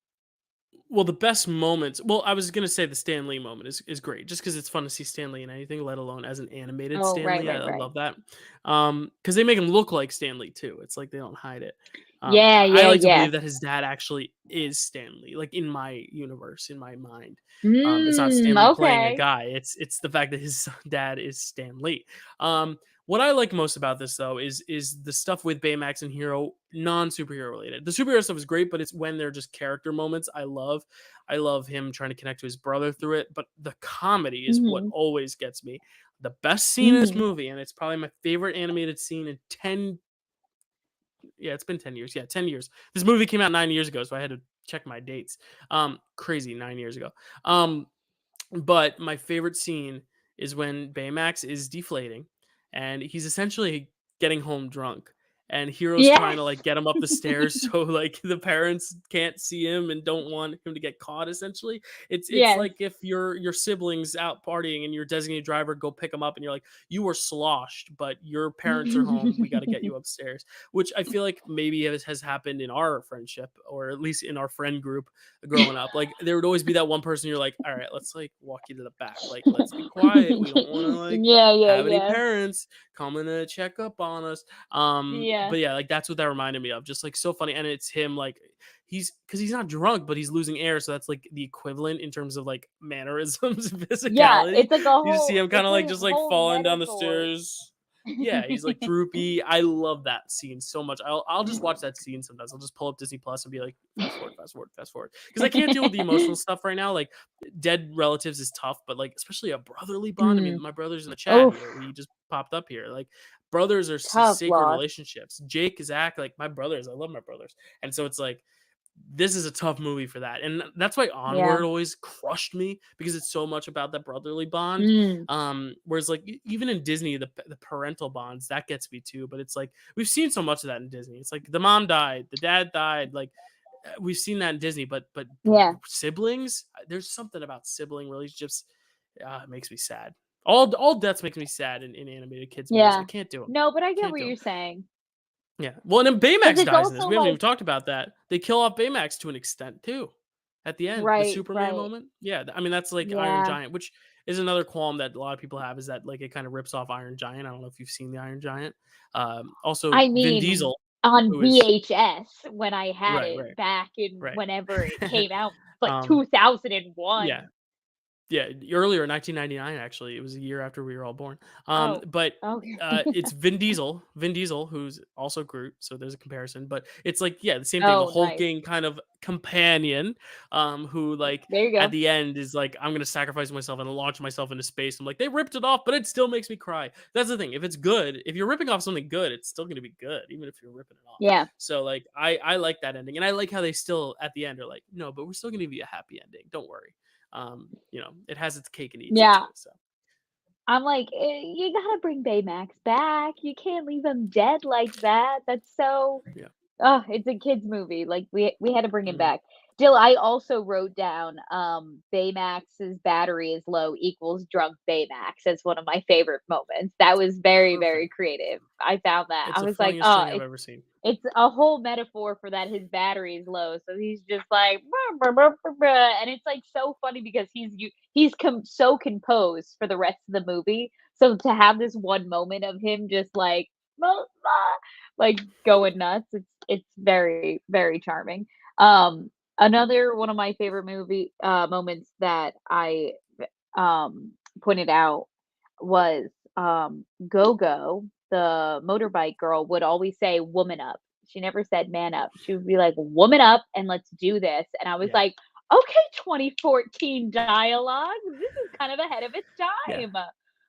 well, the best moments. Well, I was gonna say the Stan Lee moment is great, just because it's fun to see Stan Lee in anything, let alone as an animated Oh, Stan right, Lee. I, right, I right. love that. Because they make him look like Stan Lee too. It's like they don't hide it. Yeah, I yeah, like to yeah. believe that his dad actually is Stan Lee, like in my universe, in my mind. It's not Stan Lee playing a Okay. guy. It's the fact that his dad is Stan Lee. What I like most about this though is the stuff with Baymax and Hero non superhero related. The superhero stuff is great, but it's when they're just character moments. I love him trying to connect to his brother through it, but the comedy is what Mhm. always gets me. The best scene in this Mhm. movie, and it's probably my favorite animated scene in 10, yeah, it's been 10 years. Yeah, 10 years. This movie came out 9 years ago, so I had to check my dates. Crazy 9 years ago. Um but my favorite scene is when Baymax is deflating and he's essentially getting home drunk. And Hero's trying to Yes. like get him up the stairs so like the parents can't see him and don't want him to get caught essentially. It's Yes. like if your siblings out partying and your designated driver go pick them up and you're like, you were sloshed, but your parents are home. We got to get you upstairs. Which I feel like maybe has happened in our friendship or at least in our friend group growing up. Like there would always be that one person you're like, all right, let's like walk you to the back. Like let's be quiet. We don't want to like Yeah, yeah, have any yeah. parents coming to check up on us. Yeah. But yeah, like that's what that reminded me of. Just like so funny. And it's him like he's because he's not drunk, but he's losing air. So that's like the equivalent in terms of like mannerisms and Yeah, physicality. it's like a You just see whole him kind it's of like a just like whole falling down the metaphor. stairs. Yeah, he's like droopy. I love that scene so much. I'll just watch that scene sometimes. I'll just pull up Disney Plus and be like, fast forward, fast forward, fast forward, because I can't deal with the emotional stuff right now. Like dead relatives is tough, but like especially a brotherly bond. I mean, Mm. my brother's in the chat Oof, here. He just popped up here. Like brothers are tough sacred loss. relationships. Jake, Zach, like my brothers. I love my brothers, and so it's like this is a tough movie for that. And that's why Yeah. Onward always crushed me because it's so much about that brotherly bond. Mm. Whereas like even in Disney, the parental bonds that gets me too. But it's like we've seen so much of that in Disney. It's like the mom died, the dad died, like we've seen that in Disney. But Yeah. siblings, there's something about sibling relationships. It makes me sad. All deaths make me sad in animated kids movies. I Yeah. can't do them. No, but I get Can't what do them. you're saying. Yeah. Well, and then Because Baymax it's dies in also this. We haven't even like talked about that. They kill off Baymax to an extent too. At the end, the right, Superman right. moment. Yeah, I mean that's like Iron Yeah. Giant, which is another qualm that a lot of people have is that like it kind of rips off Iron Giant. I don't know if you've seen the Iron Giant. Also, I Vin mean, Diesel, on who is VHS when I had right, it right, back in right. whenever it came out, like um, yeah, 2001. yeah, earlier, 1999, actually. It was a year after we were all born. Oh, But okay. it's Vin Diesel, who's also Groot, so there's a comparison. But it's like, yeah, the same thing, the Oh, nice. hulking kind of companion, who like There you at go. the end is like, I'm gonna sacrifice myself and launch myself into space. I'm like, they ripped it off, but it still makes me cry. That's the thing. If it's good, if you're ripping off something good, it's still gonna be good, even if you're ripping it off. Yeah. So like I like that ending. And I like how they still at the end are like, no, but we're still gonna give you a happy ending. Don't worry. It has its cake and eats it Yeah. too. So I'm like, you gotta bring Baymax back. You can't leave him dead like that. That's so yeah. oh, it's a kids movie. Like we had to bring him Mhm. back. Dill, I also wrote down Baymax's battery is low equals drunk Baymax as one of my favorite moments. That was very, very Perfect. creative. I found that. It's I the was like, funniest oh, thing I've ever seen. it's a whole metaphor for that his battery is low. So he's just like "Brr, brr, brr, brr, brr," and it's like so funny because so composed for the rest of the movie. So to have this one moment of him just like "Blah, blah," like going nuts, it's very, very charming. Another one of my favorite movie moments that I pointed out was Go-Go, the motorbike girl, would always say woman up. She never said man up. She would be like, woman up and let's do this. And I was Yeah. like, okay, 2014 dialogue. This is kind of ahead of its Yeah. time.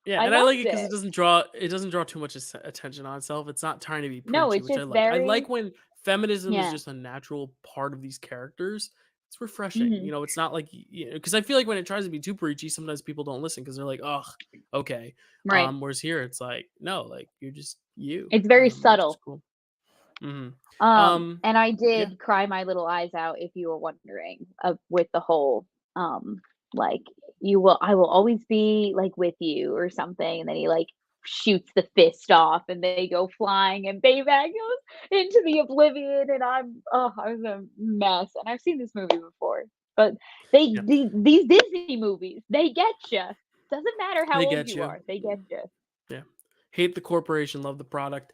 Yeah, I and I like loved it because it. it doesn't draw too much attention on itself. It's not trying to be No, preachy, it's which I just like. I like very, when feminism is yeah. just a natural part of these characters. It's refreshing. Hmm. It's not like because I feel like when it tries to be too preachy, sometimes people don't listen because they're like, "Oh, okay." Right. Whereas here, it's like, no, like you're just you, It's very which is subtle. cool. Hmm. Um, And I yeah, did cry my little eyes out, if you were wondering, with the whole, like, I will always be, like, with you or something, and then he, like, shoots the fist off, and they go flying, and Baymax goes into the oblivion, and I was a mess, and I've seen this movie before, but yeah, these Disney movies, they get you. Doesn't matter how they old get you you. are, they get Yeah. Hate the corporation, love the product.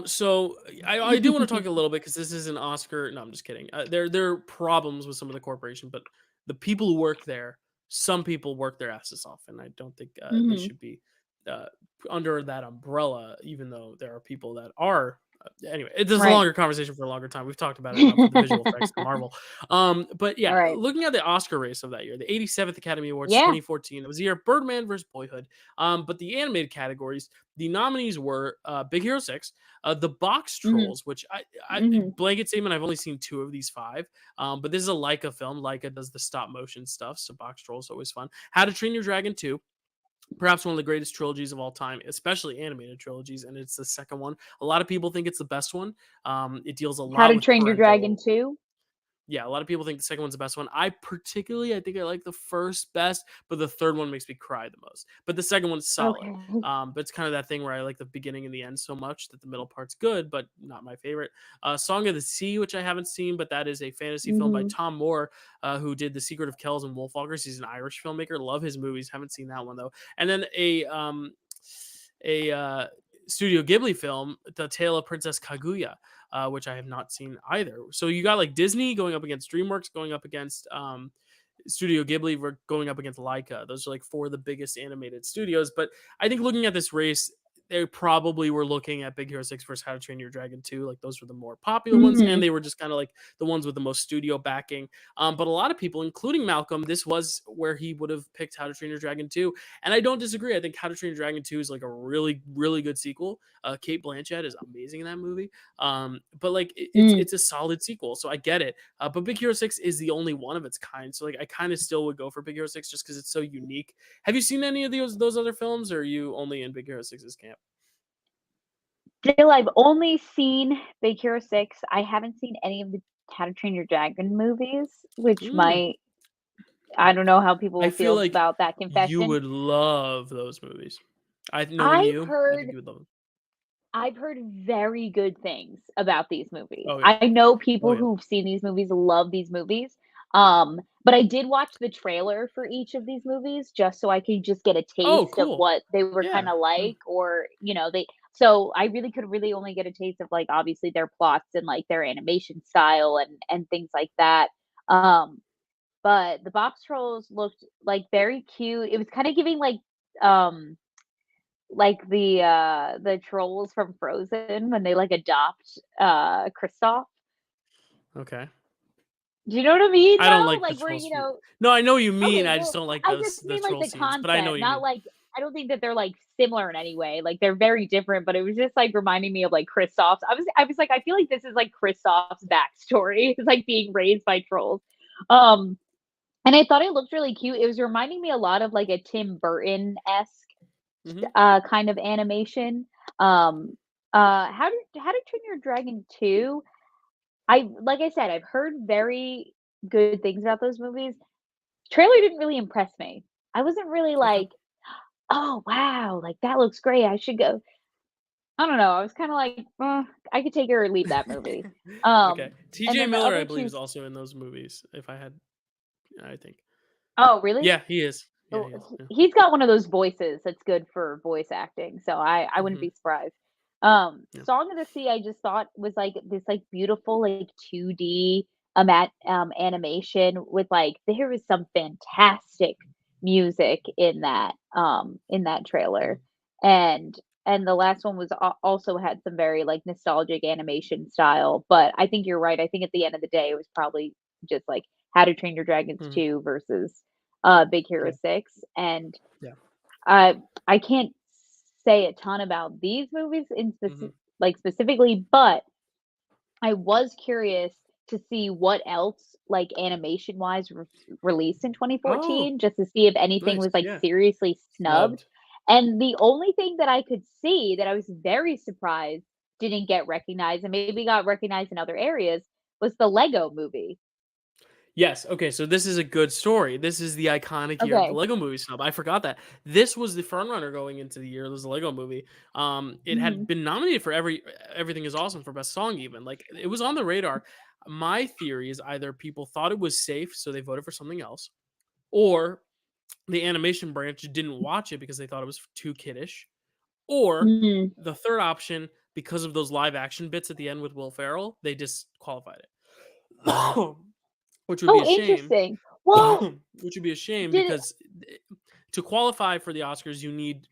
So I do want to talk you. a little bit because this is an Oscar. No, I'm just kidding. There are problems with some of the corporation, but the people who work there, some people work their asses off, and I don't think they Mhm. should be uh, under that umbrella. Even though there are people that are. Anyway, this is a Right. longer conversation for a longer time. We've talked about it enough with the visual effects and Marvel. But yeah, Alright. looking at the Oscar race of that year, the 87th Academy Awards, Yeah. 2014. It was the year of Birdman versus Boyhood. But the animated categories, the nominees were Big Hero 6, The Box Mhm. Trolls, which I Mhm. blanket statement, I've only seen two of these five. But this is a Leica film. Leica does the stop motion stuff, so Box Trolls is always fun. How to Train Your Dragon 2, perhaps one of the greatest trilogies of all time, especially animated trilogies, and it's the second one. A lot of people think it's the best one. It deals a How lot to with Train Your Dragon parental. 2? Yeah, a lot of people think the second one's the best one. I think I like the first best, but the third one makes me cry the most. But the second one's solid. Okay. But it's kind of that thing where I like the beginning and the end so much that the middle part's good, but not my favorite. Song of the Sea, which I haven't seen, but that is a fantasy film by Mhm. Tom Moore, who did The Secret of Kells and Wolfwalkers. He's an Irish filmmaker. Love his movies. Haven't seen that one though. And then a Studio Ghibli film, The Tale of Princess Kaguya, which I have not seen either. So you got like Disney going up against DreamWorks, going up against Studio Ghibli, going up against Leica. Those are like four of the biggest animated studios. But I think looking at this race, they probably were looking at Big Hero 6 versus How to Train Your Dragon 2. Like those were the more popular ones, and Mhm. they were just kind of like the ones with the most studio backing. But a lot of people, including Malcolm, this was where he would have picked How to Train Your Dragon 2. And I don't disagree. I think How to Train Your Dragon 2 is like a really, really good sequel. Kate Blanchett is amazing in that movie. But like Mm. it's a solid sequel, so I get it. But Big Hero 6 is the only one of its kind. So like I kind of still would go for Big Hero 6 just because it's so unique. Have you seen any of those other films, or are you only in Big Hero 6's camp? Still, I've only seen Big Hero 6. I haven't seen any of the How to Train Your Dragon movies, which Mm. might I don't know how people I will feel feel like about that you confession. would love those movies. Knowing I've you, I think heard you would love them. I've heard very good things about these movies. Oh yeah, I know oh people yeah. who've seen these movies love these movies. But I did watch the trailer for each of these movies just so I could just get a Oh taste of cool. what they were kind Yeah. of Mm. like, or they. So I really could really only get a taste of like obviously their plots and like their animation style and things like that. Um, but the Box Trolls looked like very cute. It was kind of giving um the trolls from Frozen when they, like, adopt, Kristoff. Okay. Do you know what I mean, I don't though? like the Like, where, troll scene. No, I know what you mean. okay, I just well, don't like I just those the mean, like, troll the scenes. But I know concept, what you not mean. like I don't think that they're, like, similar in any way, like, they're very different, but it was just, like, reminding me of, like, Kristoff's I was like, I feel like this is, like, Kristoff's backstory. It's, like, being raised by trolls. Um, and I thought it looked really cute. It was reminding me a lot of, like, a Tim Burton-esque Hmm. kind of animation. How to Train Your Dragon 2, like I said, I've heard very good things about those movies. Trailer didn't really impress me. I wasn't really Okay. like, "Oh, wow, like, that looks great, I should go." I don't know, I was kinda like, I could take it or leave that movie." Okay. And T.J. then the Miller, I other believe, 2 is also in those movies. If I had, I think. Oh, really? Yeah, he is. Yeah, Oh, he is. Yeah. he's got one of those voices that's good for voice acting, so I wouldn't Hmm. be surprised. Yeah. Song of the Sea, I just thought was like this like beautiful like 2D animation with like there was some fantastic music in that trailer, and the last one was also had some very like nostalgic animation style. But I think you're right. I think at the end of the day, it was probably just like How to Train Your Dragons Hmm. 2 versus Big Hero Yeah. 6, and Yeah. I can't say a ton about these movies in Hmm. specifically, but I was curious to see what else, like, animation-wise released in Oh, 2014 just to see if anything nice. was, like, Yeah. seriously snubbed, Snubbed. and the only thing that I could see that I was very surprised didn't get recognized and maybe got recognized in other areas was the Lego Movie. Yes. Okay. So this is a good story. This is the iconic year of the Okay. Lego Movie snub. I forgot that this was the front runner going into the year. It was the Lego Movie. It had Mhm. been nominated for Everything Is Awesome for best song. Even like it was on the radar. My theory is either people thought it was safe, so they voted for something else, or the animation branch didn't watch it because they thought it was too kiddish, or Mhm. the third option because of those live action bits at the end with Will Ferrell, they disqualified it. Which would be Oh, a shame. interesting. Well, Which would be a shame did it because to qualify for the Oscars, you need,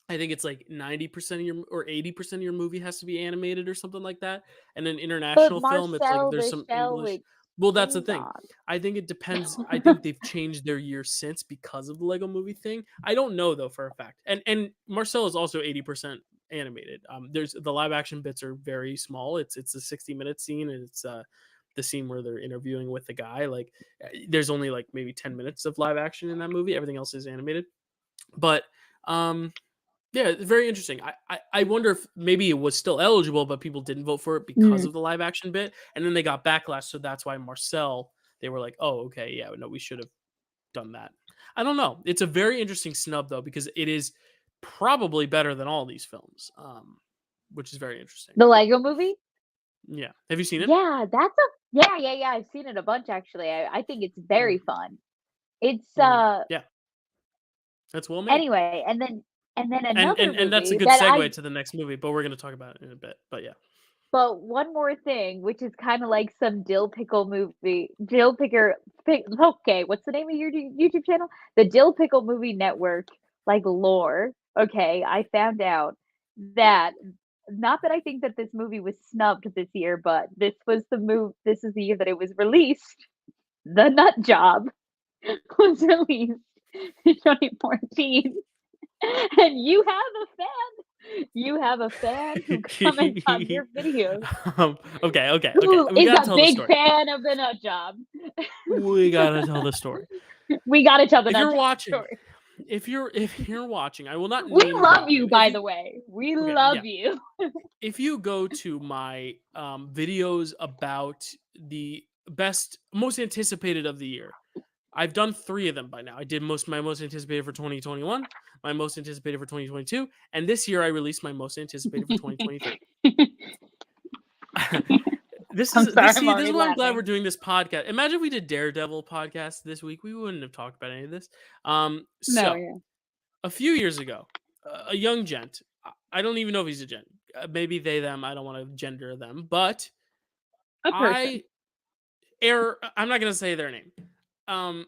I think it's like 90% of your or 80% of your movie has to be animated or something like that. And an but international film, it's like Marcel there's the some Shell English. with Well, that's the Green thing. Dog. I think it depends. I think they've changed their year since because of the Lego movie thing. I don't know though for a fact. And Marcel is also 80% animated. There's the live action bits are very small. It's a 60-minute scene and it's the scene where they're interviewing with the guy. Like there's only like maybe 10 minutes of live action in that movie. Everything else is animated. But um yeah, it's very interesting. I wonder if maybe it was still eligible, but people didn't vote for it because Mm. of the live action bit, and then they got backlash. So that's why Marcel, they were like, "Oh, okay, yeah, no, we should have done that." I don't know. It's a very interesting snub though because it is probably better than all these films, which is very interesting. The Lego Movie? Yeah, have you seen it? Yeah, that's a yeah, I've seen it a bunch actually. I think it's Mm, very fun. It's, yeah, that's well made, anyway, and then and another and that's a movie good that segue to the next movie, but we're gonna talk about it in a bit. But yeah. but one more thing, which is kinda like some dill pickle movie dill picker pick okay, what's the name of your YouTube channel? The Dill Pickle Movie Network, like, lore, okay, I found out that not that I think that this movie was snubbed this year, but this is the year that it was released. The Nut Job was released in 2014, and you have a fan who comments on your videos Okay. who We is gotta a tell the big story. fan of The Nut Job. We gotta tell the story. We gotta tell The If Nut you're Job watching, story. if you're watching, I will not We name love drop you, you. If by you the way. We okay, love yeah. you. If you go to my videos about the most anticipated of the year, I've done 3 of them by now. I did my most anticipated for 2021, my most anticipated for 2022, and this year I released my most anticipated for 2023. I'm sorry, I'm This already is why I'm glad we're laughing. doing this podcast. Imagine if we did Daredevil podcast this week. We wouldn't have talked about any of this. No, So yeah. a few years ago, a young gent. I don't even know if he's a gent. Maybe they them. I don't want to gender them, but A person. I I'm not gonna say their name. Um,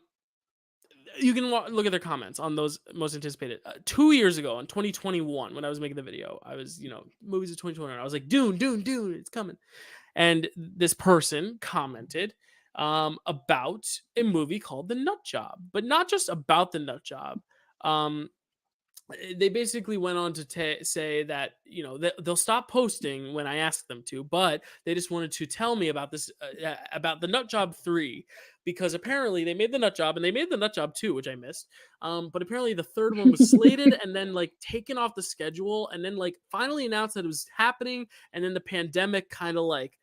you can look at their comments on those most anticipated. 2 years ago, in 2021, when I was making the video, I was movies of 2021. I was like, Dune, it's coming. And this person commented about a movie called The Nut Job, but not just about the Nut Job. Um, they basically went on to say that they'll stop posting when I ask them to, but they just wanted to tell me about this about the Nut Job 3 because apparently they made the Nut Job and they made the Nut Job 2, which I missed. But apparently the third one was slated and then like taken off the schedule and then like finally announced that it was happening, and then the pandemic kind of like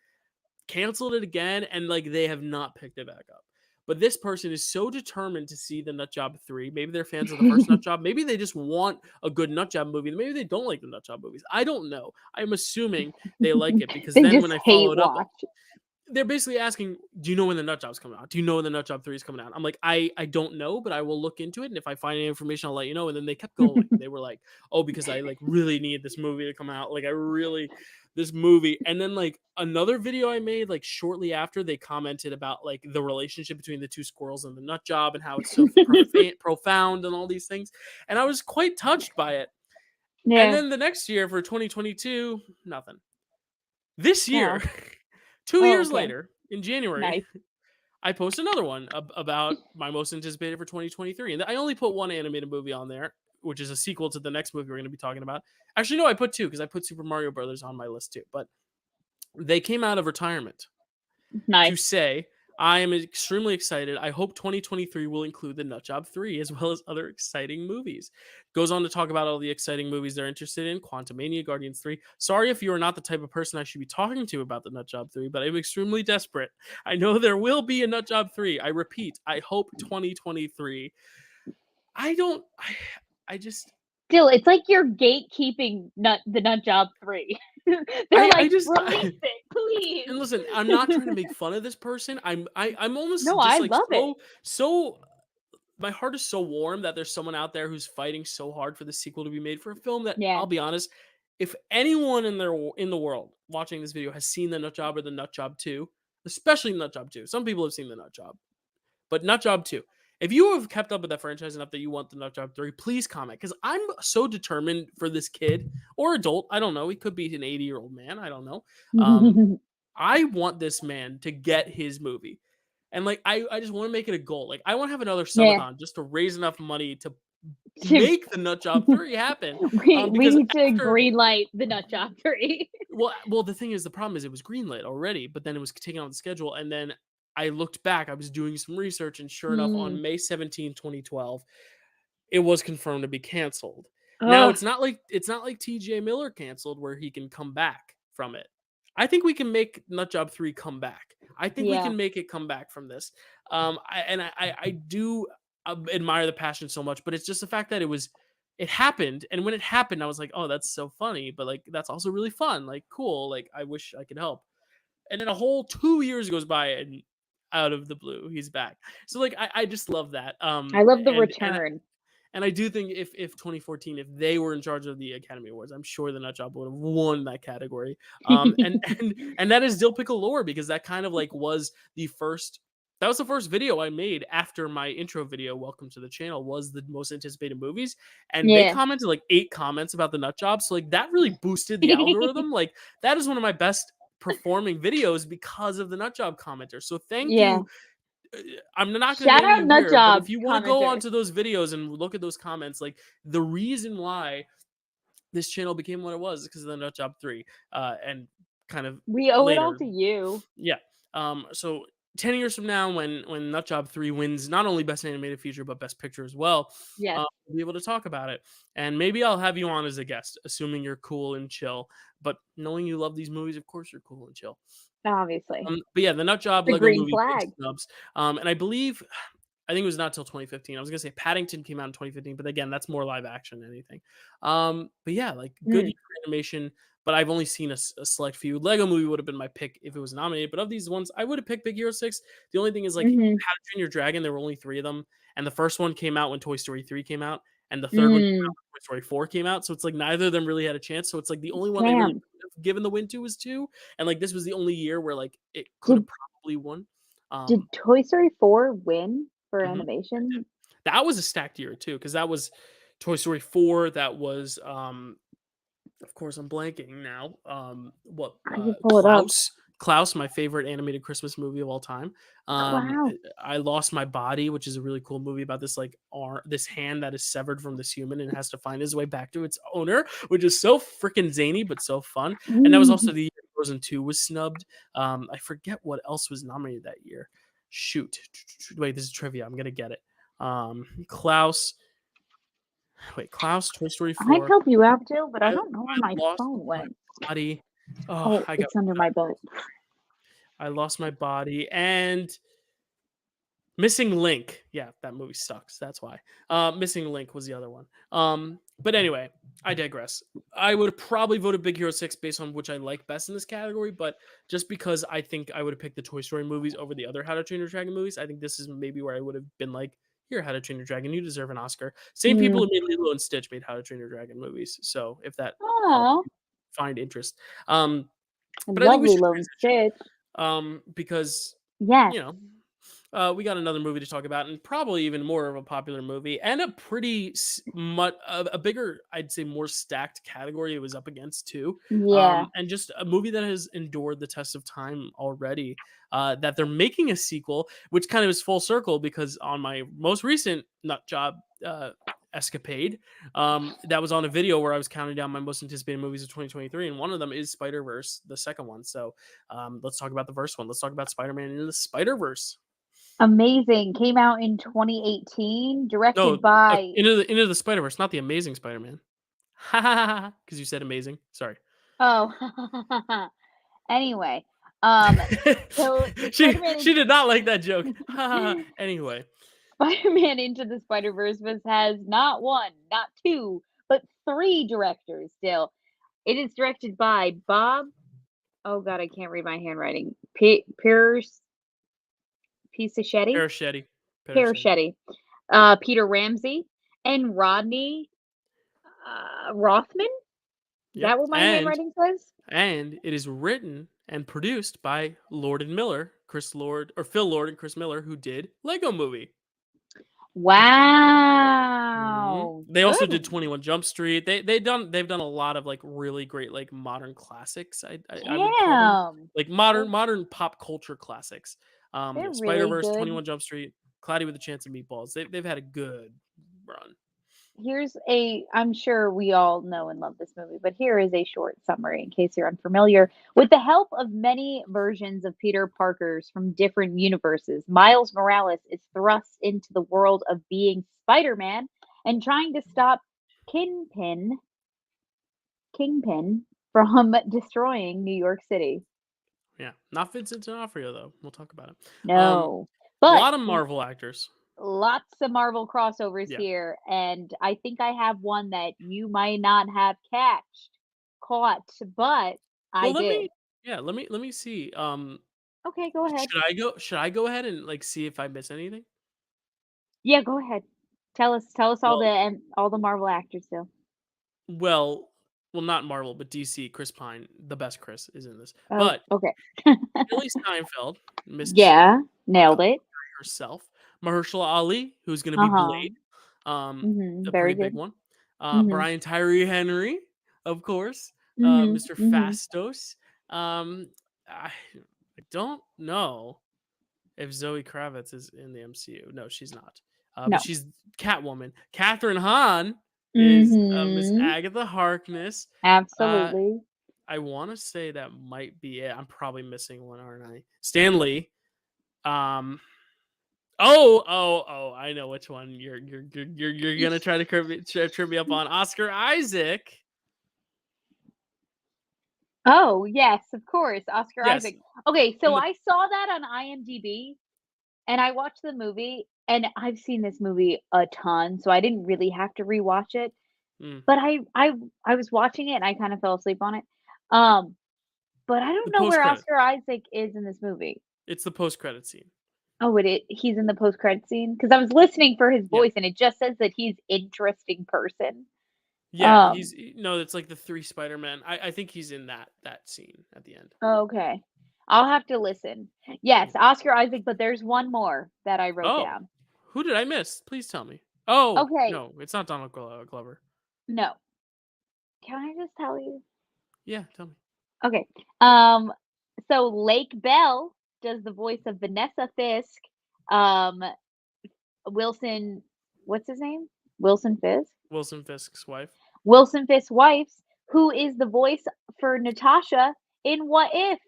canceled it again, and like they have not picked it back up. But this person is so determined to see the Nut Job 3. Maybe they're fans of the first Nut Job. Maybe they just want a good Nut Job movie. Maybe they don't like the Nut Job movies. I don't know. I'm assuming they like it because They then just when I hate followed up, watch. they're basically asking, "Do you know when the Nut Job's coming out? Do you know when the Nut Job 3 is coming out?" I'm like, I don't know, but I will look into it, and if I find any information, I'll let you know." And then they kept going. They were like, "Oh, because I like really need this movie to come out. Like I really this movie." And then like another video I made like shortly after, they commented about like the relationship between the two squirrels and the Nut Job and how it's so profound and all these things. And I was quite touched by it. And Yeah. then the next year for 2022, nothing. This year, Oh. 2 Oh, years okay. later, in January, Nice. I post another one about my most anticipated for 2023. And I only put one animated movie on there, which is a sequel to the next movie we're going to be talking about. Actually, no, I put 2 because I put Super Mario Brothers on my list too. But they came out of retirement to Nice. say, I am extremely excited. I hope 2023 will include the Nut Job 3 as well as other exciting movies. Goes on to talk about all the exciting movies they're interested in: Quantumania, Guardians 3. Sorry if you are not the type of person I should be talking to about the Nut Job 3, but I'm extremely desperate. I know there will be a Nut Job 3. I repeat, I hope 2023. I don't, I just, Still, it's like you're gatekeeping the Nut Job 3. They're I like, just, "Release it, please." and listen, I'm not trying to make fun of this person. I'm almost No, just I like love it. so my heart is so warm that there's someone out there who's fighting so hard for the sequel to be made for a film that Yeah. I'll be honest, if anyone in the world watching this video has seen the Nut Job or the Nut Job 2, especially Nut Job 2. Some people have seen the Nut Job, but Nut Job 2. If you have kept up with that franchise enough that you want the Nut Job 3, please comment because I'm so determined for this kid or adult. I don't know. He could be an 80-year-old man. I don't know. Um, I want this man to get his movie. And like I just want to make it a goal. Like I want to have another Yeah. subathon just to raise enough money to To make the Nut Job 3 happen. we Because need to after green light the Nut Job 3. well the thing is the problem is it was greenlit already, but then it was taken off the schedule. And then I looked back, I was doing some research, and sure enough, Mm. on May 17th, 2012, it was confirmed to be canceled. Now Ugh. it's not like TJ Miller canceled where he can come back from it. I think we can make Nut Job 3 come back. I think we Yeah. can make it come back from this. I do admire the passion so much, but it's just the fact that it happened, and when it happened, I was like, oh, that's so funny, but like that's also really fun, like cool, like I wish I could help. And then a whole 2 years goes by, and out of the blue, he's back. So like I just love that. I love the return. And I do think if 2014, if they were in charge of the Academy Awards, I'm sure the Nut Job would have won that category. And that is Dill Pickle lore because that kind of like was the first That was the first video I made after my intro video, "Welcome to the channel," was the most anticipated movies, and they Yeah. commented, like, 8 comments about the nut job, so, like, that really boosted the algorithm, like, that is one of my best performing videos because of the nut job commenter, so thank Yeah. you. uh, I'm not gonna Shout name out you nut here, but job if you wanna go commenter. onto those videos and look at those comments, like, the reason why this channel became what it was is because of the nut job 3, and kind of We owe it all later. to you. Yeah. So 10 years from now, when Nut Job 3 wins not only Best Animated Feature but Best Picture as well, Yes, we'll be able to talk about it. And maybe I'll have you on as a guest, assuming you're cool and chill. But knowing you love these movies, of course you're cool and chill. obviously. But yeah, the Nut Job The Lego green Movie big flag. snubs. And I think it was not till 2015. I was gonna say Paddington came out in 2015, but again, that's more live action than anything. But yeah, like good Mm, animation. But I've only seen a select few. Lego Movie would have been my pick if it was nominated. But of these ones, I would have picked Big Hero 6. The only thing is like mhm, How to Train Your Dragon. There were only 3 of them, and the first one came out when Toy Story 3 came out, and the third one came out mm. when Toy Story 4 came out. So it's like neither of them really had a chance. So it's like the only one they really Damn. could have given the win to was 2, and like this was the only year where like it could have Did probably won. did Um, Toy Story 4 win for mhm. animation? That was a stacked year too, because that was Toy Story 4, that was, of course, I'm blanking now, I can pull it up. Klaus. Klaus, my favorite animated Christmas movie of all time. Oh, wow. I Lost My Body, which is a really cool movie about this, like, this hand that is severed from this human and has to find his way back to its owner, which is so freaking zany, but so fun, and that was also Mm. the year Frozen 2 was snubbed. I forget what else was nominated that year. Shoot. Wait, this is trivia, I'm gonna get it. Klaus. Wait, Klaus, Toy Story I'd 4. help you out too, but I I don't know where my lost phone my went. body. Oh, Oh, it's under my bed. I lost my body, and Missing Link. Yeah, that movie sucks. That's why. Missing Link was the other one. But anyway, I digress. I would have probably voted Big Hero 6 based on which I like best in this category, but just because I think I would have picked the Toy Story movies over the other How to Train Your Dragon movies, I think this is maybe where I would have been like, here, How to Train Your Dragon, you deserve an Oscar. Same people Mm. who made Lilo and Stitch made How to Train Your Dragon movies. So if that helps Aw, you find interest. Um, I but I think love we should Lilo and transition Stitch. because Yes. you know we got another movie to talk about, and probably even more of a popular movie, and a pretty a bigger, I'd say, more stacked category it was up against too. Yeah. And just a movie that has endured the test of time already. That they're making a sequel, which kind of is full circle because on my most recent nut job escapade, that was on a video where I was counting down my most anticipated movies of 2023, and one of them is Spider Verse, the second one. So let's talk about the first one. Let's talk about Spider Man into the Spider Verse. Amazing. Came out in 2018, No, directed by Into the Spider Verse, not the Amazing Spider Man. Ha ha ha! Because you said amazing. Sorry. oh. Anyway, so the She did not like that joke. Ha ha ha. Anyway, Spider-Man Into the Spider-Verse has not 1, not 2, but 3 directors still. It is directed by Bob oh god, I can't read my handwriting. Pierce Pisachetti? Parachetti. Parachetti. Parachetti. Peter Ramsey and Rodney, Rothman? Is Yep. that what my handwriting says? And it is written and produced by Lord and Miller, Chris Lord or Phil Lord and Chris Miller, who did Lego Movie. Wow. They also did Good. 21 Jump Street. They've done a lot of like really great like modern classics. I would call them Damn. like They're modern pop culture classics. they're Spider really Verse, good. 21 Jump Street, Cloudy with a Chance of Meatballs. They've had a good run. I'm sure we all know and love this movie, but here is a short summary in case you're unfamiliar. With the help of many versions of Peter Parkers from different universes, Miles Morales is thrust into the world of being Spider-Man and trying to stop Kingpin Kingpin from destroying New York City. Yeah, not Vincent D'Onofrio though. We'll talk about it. No. A But lot of Marvel actors. lots of Marvel crossovers Yeah. here, and I think I have one that you might not have caught, but I Well, did. let me see. Okay, go ahead. Should I go ahead and like see if I miss anything? Yeah, go ahead. Tell us all Well, the Marvel actors still. well, well, not Marvel, but DC. Chris Pine, the best Chris, is in this. Oh, But okay. Billy Steinfeld, Miss Yeah, nailed it. herself, Mahershala Ali, who's going to be Uh-huh. Blade, um, a pretty Very big good. one. Mhm. Brian Tyree Henry, of course, Mhm. Mr. Mhm. Fastos. I don't know if Zoe Kravitz is in the MCU. No, she's not. But No. she's Catwoman. Catherine Hahn is Miss Mhm. Agatha Harkness. Uh, Absolutely. I want to say that might be it. I'm probably missing one, aren't I? Stan Lee. Um. Oh! I know which one you're gonna try to trip me up on. Oscar Isaac. Oh, yes, of course, Oscar Yes, Isaac. Okay, so in the I saw that on IMDb, and I watched the movie, and I've seen this movie a ton, so I didn't really have to rewatch it, mm, but I was watching it, and I kinda fell asleep on it. Um, but I the don't know post where credit. Oscar Isaac is in this movie. It's the post credit scene. Oh, he's in the post-credit scene because I was listening for his Yeah. voice, and it just says that he's interesting person. Yeah, Um, he's no, it's like the three Spider-Man. I think he's in that scene at the end. okay. I'll have to listen. Yes, Yeah. Oscar Isaac, but there's one more that I wrote Oh, down. who did I miss? Please tell me. Oh Okay, no, it's not Donald Glover. no. Can I just tell you? Yeah, tell me. Okay. Um, so Lake Bell does the voice of Vanessa Fisk. Um, Wilson, what's his name? Wilson Fisk? Wilson Fisk's wife. Wilson Fisk's wife, who is the voice for Natasha in What If?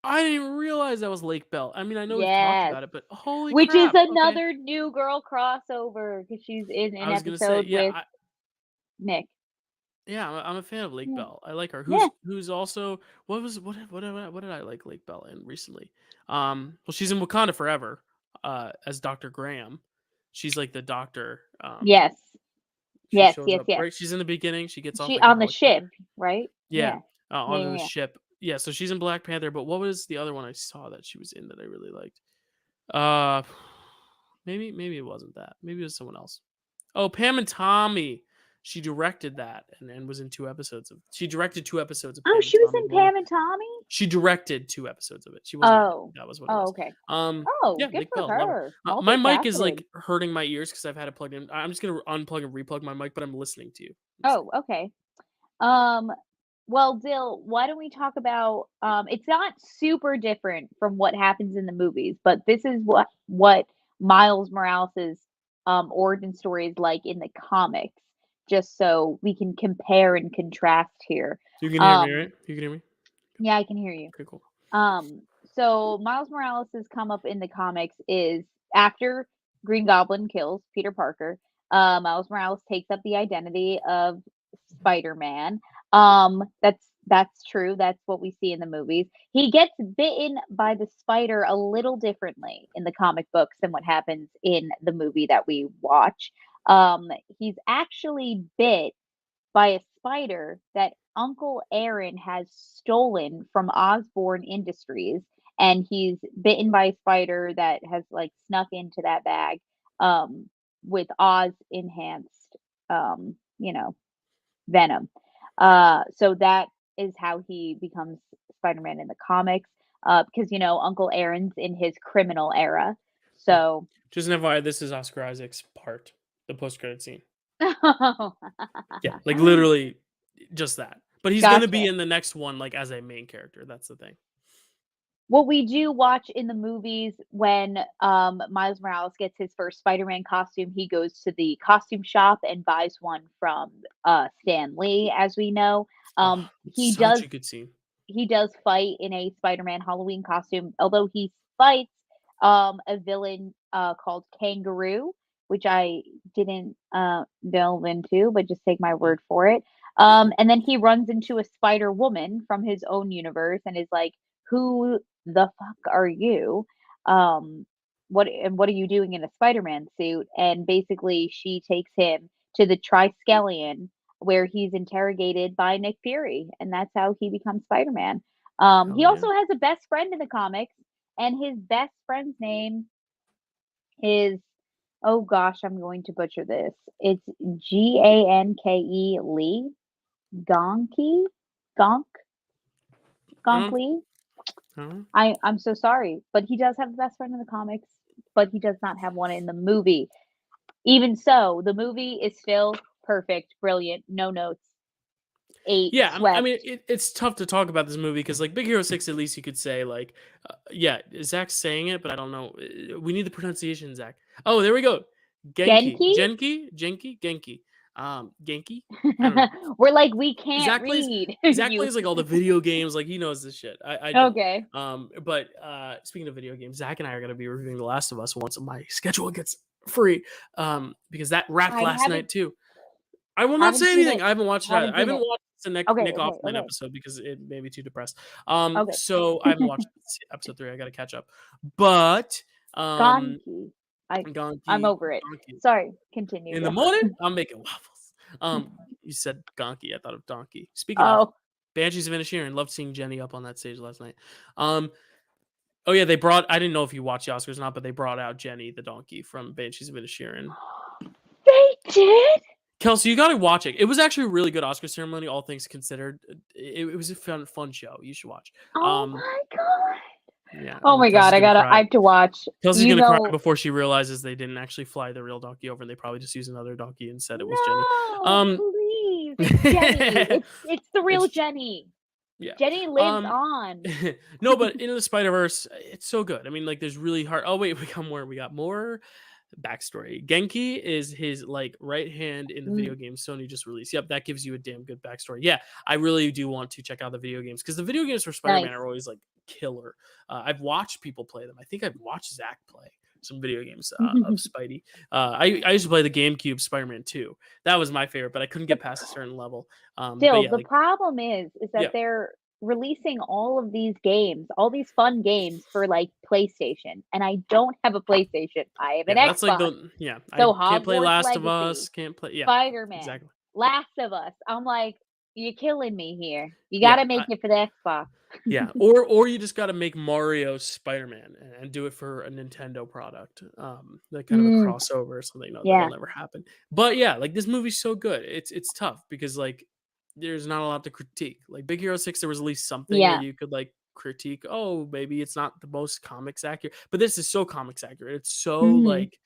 I didn't even realize that was Lake Bell. I mean, I know we've talked Yes. about it, but holy Which is crap. Okay. another new girl crossover because she's in I an was gonna say, episode with Nick. yeah, I'm a fan of Lake Yeah. Bell. I like her. Yeah. Who's also what did I like Lake Bell in recently? Well, she's in Wakanda Forever, as Dr. Graham. She's like the doctor. Yes. She Yes, shows yes, up yes. right. She's in the beginning. She gets off She like a on the ship, helicopter. right? Yeah, Yeah. Yeah, onto yeah, the yeah. ship. Yeah, so she's in Black Panther. But what was the other one I saw that she was in that I really liked? Uh, maybe it wasn't that. Maybe it was someone else. Oh, Pam and Tommy. She directed that and was in 2 episodes of. She directed 2 episodes of Oh, Pam and she was Tommy. in One. Pam and Tommy? She directed 2 episodes of it. She wasn't in it. Oh. That was what it Oh, was. okay. Oh, Yeah, good Lake for Bell, love her. her. My mic is Multifaceted. like hurting my ears because I've had it plugged in. I'm just gonna unplug and replug my mic, but I'm listening to you. Oh, okay. Um, well, Dill, why don't we talk about it's not super different from what happens in the movies, but this is what Miles Morales's origin story is like in the comics, just so we can compare and contrast here. You can hear me, right? Um, You can hear me. yeah, I can hear you. Okay, cool. So Miles Morales' come up in the comics is after Green Goblin kills Peter Parker, Miles Morales takes up the identity of Spider-Man. That's true. That's what we see in the movies. He gets bitten by the spider a little differently in the comic books than what happens in the movie that we watch. He's actually bit by a spider that Uncle Aaron has stolen from Osborne Industries, and he's bitten by a spider that has, like, snuck into that bag, with Oz enhanced, you know, venom. So that is how he becomes Spider-Man in the comics, because, Uncle Aaron's in his criminal era, Yeah. so Just an FYI, this is Oscar Isaac's part, the post credit scene. Yeah, like literally just that. But he's gonna be Gotcha. in the next one, like as a main character. That's the thing. What we do watch in the movies when, Miles Morales gets his first Spider-Man costume, he goes to the costume shop and buys one from, Stan Lee, as we know. Oh, it's He such does a good scene. he does fight in a Spider-Man Halloween costume, although he fights, a villain, called Kangaroo, which I didn't, delve into, but just take my Mm. word for it. And then he runs into a Spider-Woman from his own universe and is like, "Who the fuck are you? Um, what are you doing in a Spider-Man suit?" And basically, she takes him to the Triskelion where he's interrogated by Nick Fury, and that's how he becomes Spider-Man. Hell He yeah. also has a best friend in the comics, and his best friend's name is oh gosh, I'm going to butcher this. It's Ganke Lee. Gonky? Gonk? I Gonk don't, Lee? I don't know. I'm so sorry, but he does have the best friend in the comics, but he does not have one in the movie. Even so, the movie is still perfect, brilliant, no notes, 8, Yeah, I swept. mean, it's tough to talk about this movie because, like, Big Hero 6, at least you could say, like, yeah, Zach's saying it, but I don't know. We need the pronunciation, Zach. Oh, there we go. Genki. Genki? Genki? Genki? Genki. Genki? I don't know. We're like, we can't Zach plays read Zach you. plays like all the video games, like he knows this shit. I don't. Okay. But speaking of video games, Zach and I are gonna be reviewing The Last of Us once my schedule gets free. Because that wrapped I last haven't night too. I will not haven't say seen anything. it. I haven't watched it either. Haven't I seen haven't it. watched the Okay, Nick okay, Offerman okay, episode because it made me too depressed. okay. So I haven't watched episode 3. I gotta catch up. But Gonki. I'm Gonki, over it. Donkey. Sorry, continue In the though. morning, I'm making waffles. You said Gonki. I thought of donkey. Speaking of Oh, Banshees of Inisherin, loved seeing Jenny up on that stage last night. Um, oh yeah, they brought. I didn't know if you watched the Oscars or not, but they brought out Jenny the donkey from Banshees of Inisherin. they did? Kelsey, you got to watch it. It was actually a really good Oscar ceremony, all things considered. It was a fun show. You should watch. Oh Um, my god. yeah, Oh my god, Kelsey's gonna I cry. have to watch. Kelsey's You gonna cry know, before she realizes they didn't actually fly the real donkey over, and they probably just used another donkey and said it was Jenny. no, Um, please. It's Jenny. It's the real it's Jenny. yeah. Jenny lives on. No, but Into the Spider Verse, it's so good. I mean, like, there's really hard. Oh wait, we got more. We got more backstory. Genki is his like right hand in the Mm, video game Sony just released. Yep, that gives you a damn good backstory. Yeah, I really do want to check out the video games because the video games for Spider Man nice. are always like killer. I've watched people play them. I think I've watched Zach play some video games of Spidey. I used to play the GameCube Spider Man 2. That was my favorite, but I couldn't The get past a certain level. But Still, yeah, the like problem is that yeah. they're releasing all of these games, all these fun games for, like, PlayStation, and I don't have a PlayStation. I have an Yeah, that's like Xbox. the yeah. So I can't play Hogwarts Last of Legacy, Us. Can't play. Yeah, Spider-Man, exactly. Last of Us. I'm like, "You're killing me here. You Yeah, gotta make it for the Xbox." yeah. Or you just got to make Mario Spider Man and do it for a Nintendo product. Like kind of a Mm, crossover or something. No, that'll yeah, never happen. But yeah, like this movie's so good. It's tough because like there's not a lot to critique. Like Big Hero 6, there was at least something where yeah, you could like critique. Oh, maybe it's not the most comics accurate, but this is so comics accurate. It's so mhm, like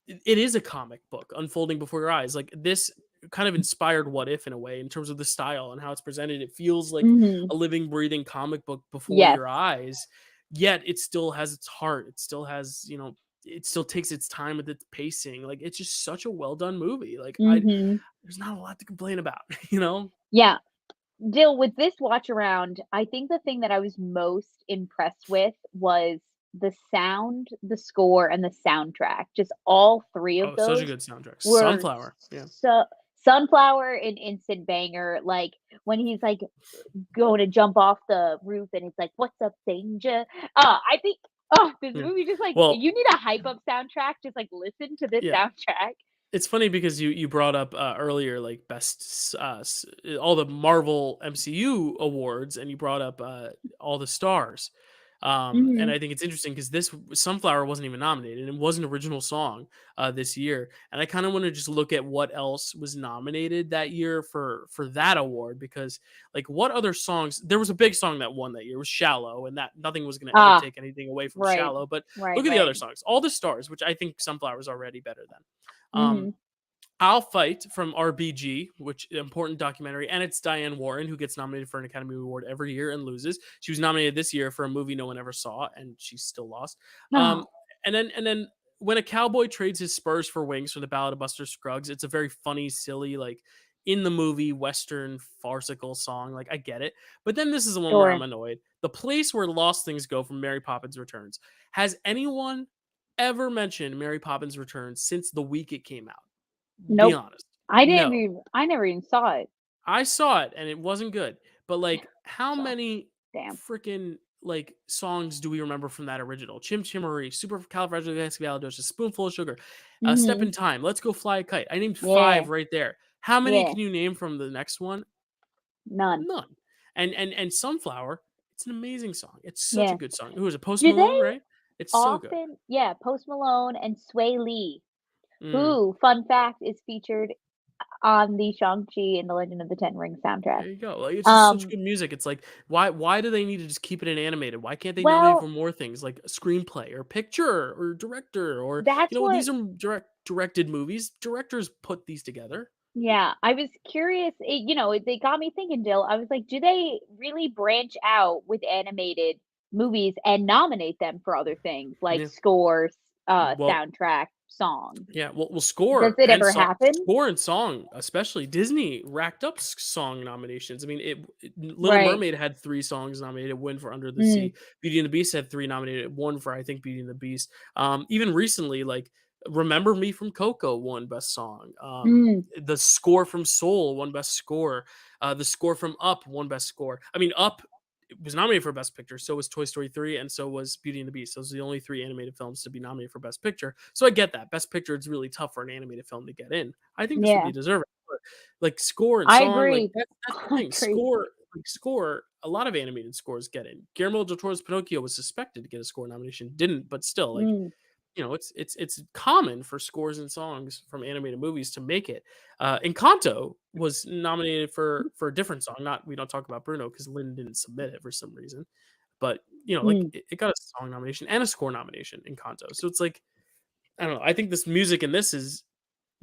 it is a comic book unfolding before your eyes. Like this kind of inspired What If in a way in terms of the style and how it's presented. It feels like mhm, a living, breathing comic book before yes, your eyes, yet it still has its heart. It still has, it still takes its time with its pacing. Like it's just such a well done movie. Like mhm, there's not a lot to complain about, you know? yeah. Dill, with this watch around, I think the thing that I was most impressed with was the sound, the score, and the soundtrack. Just all 3 of Oh, such a those good soundtrack. were Sunflower. Yeah. so Sunflower, an instant banger, like, when he's, like, going to jump off the roof and it's like, "What's up, danger?" I think, this Yeah. movie just, like, Well, you need a hype up soundtrack, just, like, listen to this yeah. soundtrack. It's funny because you brought up earlier like all the Marvel MCU awards, and you brought up all the stars. And Mhm, I think it's interesting because this Sunflower wasn't even nominated. It was an original song this year, and I kind of want to just look at what else was nominated that year for that award because like what other songs? There was a big song that won that year. It was "Shallow," and that nothing was going to ever ah, take anything away from right, "Shallow." But right, look at the right. other songs, all the stars, which I think Sunflower is already better than. Um, Mhm. I'll Fight from RBG, which important documentary, and it's Diane Warren who gets nominated for an Academy Award every year and loses. She was nominated this year for a movie no one ever saw, and she still lost. Um, No. and then when a cowboy trades his spurs for wings from the Ballad of Buster Scruggs, it's a very funny, silly, like in the movie Western farcical song. Like I get it, but then this is the one where I'm Sure. annoyed. The place where lost things go from Mary Poppins Returns. Has anyone ever mentioned Mary Poppins Returns since the week it came out? Be Nope. honest. No. I never even saw it. I saw it and it wasn't good. But like how So, many damn. freaking like songs do we remember from that original? Chim Chimery, Supercalifragilisticexpialidocious, Spoonful of Sugar, Step in Mhm. Time, Let's Go Fly a Kite. I named Yeah, 5 right there. How many yeah. can you name from the next one? None. None. And Sunflower, it's an amazing song. It's such a Yeah. good song. Who is it? Post Do they Malone, right? It's so good. often yeah, Post Malone and Sway Lee, Mm. who, fun fact, is featured on the Shang-Chi and the Legend of the Ten Rings soundtrack. There you go. Like, it's just such Um, good music. It's like, why do they need to just keep it in animated? Why can't they nominate well, for more things like a screenplay or picture or director or that's what these are directed movies. Directors put these together. yeah, I was curious, they got me thinking, Jill. I was like, do they really branch out with animated movies and nominate them for other things like Yeah. scores, Well, soundtrack, songs? yeah. Well, Does score it and ever happen? score and song, especially Disney racked up song nominations. I mean, Little Right. Mermaid had 3 songs nominated, win for Under the Mm, Sea. Beauty and the Beast had 3 nominated, one for I think Beauty and the Beast. Even recently, like Remember Me from Coco won Best Song. mm, The score from Soul won Best Score. The score from Up won Best Score. I mean, Up was nominated for Best Picture. So was Toy Story 3, and so was Beauty and the Beast. Those are the only 3 animated films to be nominated for Best Picture. So I get that. Best Picture is really tough for an animated film to get in. I think this would yeah, be deserving. But like score and I song, like agree. that's the I thing. agree. Score. A lot of animated scores get in. Guillermo del Toro's Pinocchio was suspected to get a score nomination, didn't, but still, like Mm, it's common for scores and songs from animated movies to make it. Encanto was nominated for a different song. Not we don't talk about Bruno because Lynn didn't submit it for some reason, but like mm, it got a song nomination and a score nomination in Encanto. So it's like I don't know. I think this music in this is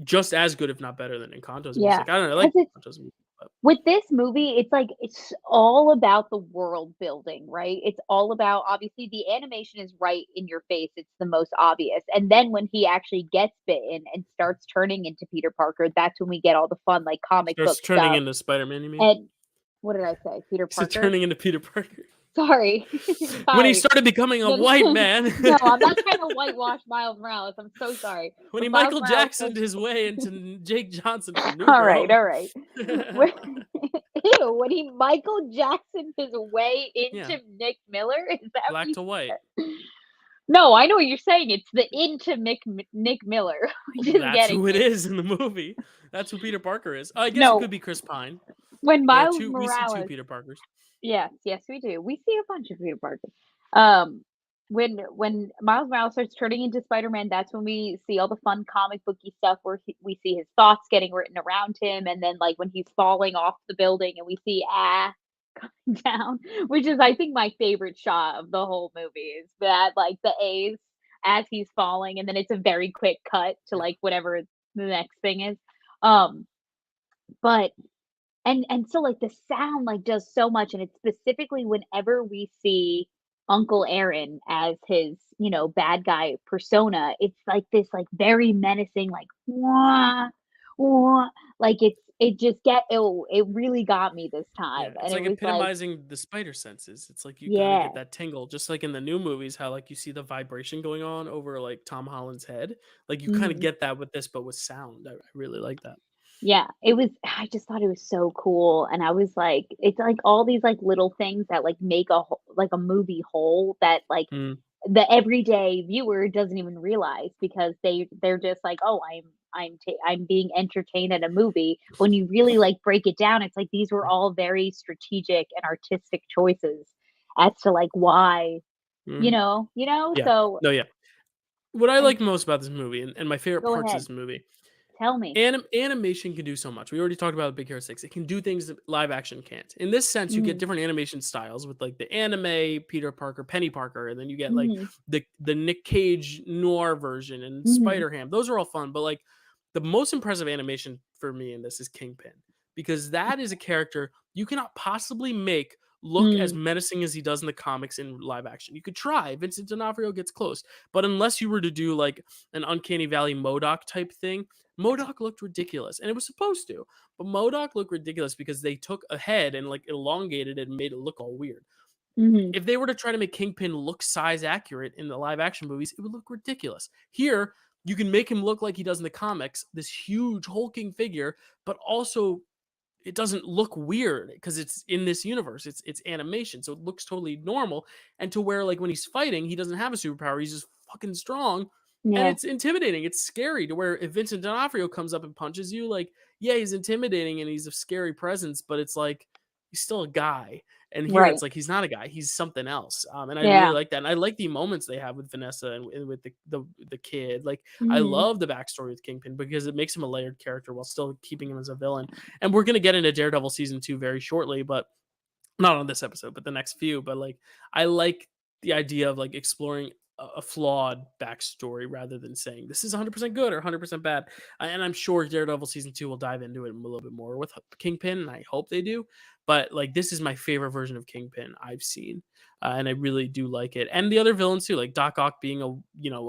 just as good, if not better, than Encanto's yeah, music. I don't know. I like 'cause it's Encanto's music, but with this movie, it's like it's all about the world building, right? It's all about obviously the animation is right in your face. It's the most obvious. And then when he actually gets bitten and starts turning into Peter Parker, that's when we get all the fun like comic starts book turning stuff. into Spider-Man. You mean? And what did I say? Peter Is it Parker? turning into Peter Parker Sorry. when he Sorry. started becoming a No, white no, man? no, I'm not trying to whitewash Miles Morales. I'm so sorry. When he But Miles Michael Morales Jacksoned his way into Jake Johnson from New all right, Girl. all right. When ew, when he Michael Jackson his way Yeah, into Nick Miller? Is that what black you to white. said? No, I know what you're saying. It's the into Nick Miller, which is That's getting who it me. is in the movie. That's who Peter Parker is. I guess it No, could be Chris Pine. when There are Miles 2 we see 2 Morales Peter Parkers. yes, yes, we do. We see a bunch of Peter Parker. Um, when Miles Morales starts turning into Spider-Man, that's when we see all the fun comic booky stuff where we see his thoughts getting written around him, and then like when he's falling off the building, and we see coming down, which is I think my favorite shot of the whole movie is that like the A's as he's falling, and then it's a very quick cut to Yeah. like whatever the next thing is. Um, but and so, like, the sound, like, does so much, and it's specifically whenever we see Uncle Aaron as his, bad guy persona, it's like this, like, very menacing, like, "Wah, wah," like, it really got me this Yeah, time, and it's it like was like epitomizing the spider senses. It's like you kinda yeah, get that tingle, just like in the new movies, how, like, you see the vibration going on over, like, Tom Holland's head. Like, you kinda mhm. get that with this, but with sound. I really like that. Yeah, it was I just thought it was so cool, and I was like it's like all these, like, little things that, like, make a movie whole that, like, Mm, the everyday viewer doesn't even realize because they're just like, "Oh, I'm being entertained at a movie." When you really, like, break it down, it's like these were mm, all very strategic and artistic choices as to, like, why, mhm. Yeah. So No, yeah. What I and like most about this movie and my favorite go parts of ahead, this movie, tell me. animation can do so much. We already talked about Big Hero 6. It can do things that live action can't. In this sense, you get Mhm, different animation styles with like the anime Peter Parker, Penny Parker, and then you get like mhm, the Nick Cage noir version and mhm, Spider-Ham. Those are all fun, but like the most impressive animation for me in this is Kingpin because that is a character you cannot possibly make look as mm, menacing as he does in the comics in live action. You could try. Vincent D'Onofrio gets close, but unless you were to do like an Uncanny Valley Modoc type thing, Modoc looked ridiculous, and it was supposed to. But Modoc looked ridiculous because they took a head and like elongated it and made it look all weird. mhm, If they were to try to make Kingpin look size accurate in the live action movies, it would look ridiculous. Here, you can make him look like he does in the comics, this huge hulking figure, but also it doesn't look weird because it's in this universe. It's animation, so it looks totally normal. And to where like when he's fighting, he doesn't have a superpower. He's just fucking strong, and yeah. it's intimidating. It's scary to where if Vincent D'Onofrio comes up and punches you, like yeah, he's intimidating and he's a scary presence, but it's like he's still a guy. And here Right. it's like he's not a guy, he's something else. And I really Yeah. like that. And I like the moments they have with Vanessa and with the kid. Like I Mhm. love the backstory with Kingpin because it makes him a layered character while still keeping him as a villain. And we're gonna get into Daredevil season 2 very shortly, but not on this episode, but the next few. But like, I like the idea of like exploring a flawed backstory rather than saying this is 100% good or 100% bad. And I'm sure Daredevil season 2 will dive into it a little bit more with Kingpin, and I hope they do. But like, this is my favorite version of Kingpin I've seen, and I really do like it. And the other villains too, like Doc Ock being a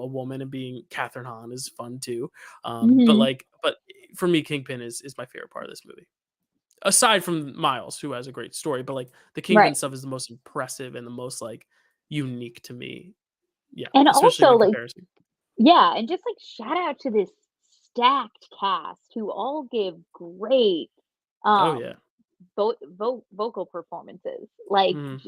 woman and being Catherine Hahn is fun too. Mhm. But for me, Kingpin is my favorite part of this movie, aside from Miles, who has a great story, but like the Kingpin Right. stuff is the most impressive and the most like unique to me. Yeah, And especially also, when like, comparison. yeah, and just, like, shout out to this stacked cast who all give great, Oh yeah. um, vocal performances. Like, Mhm.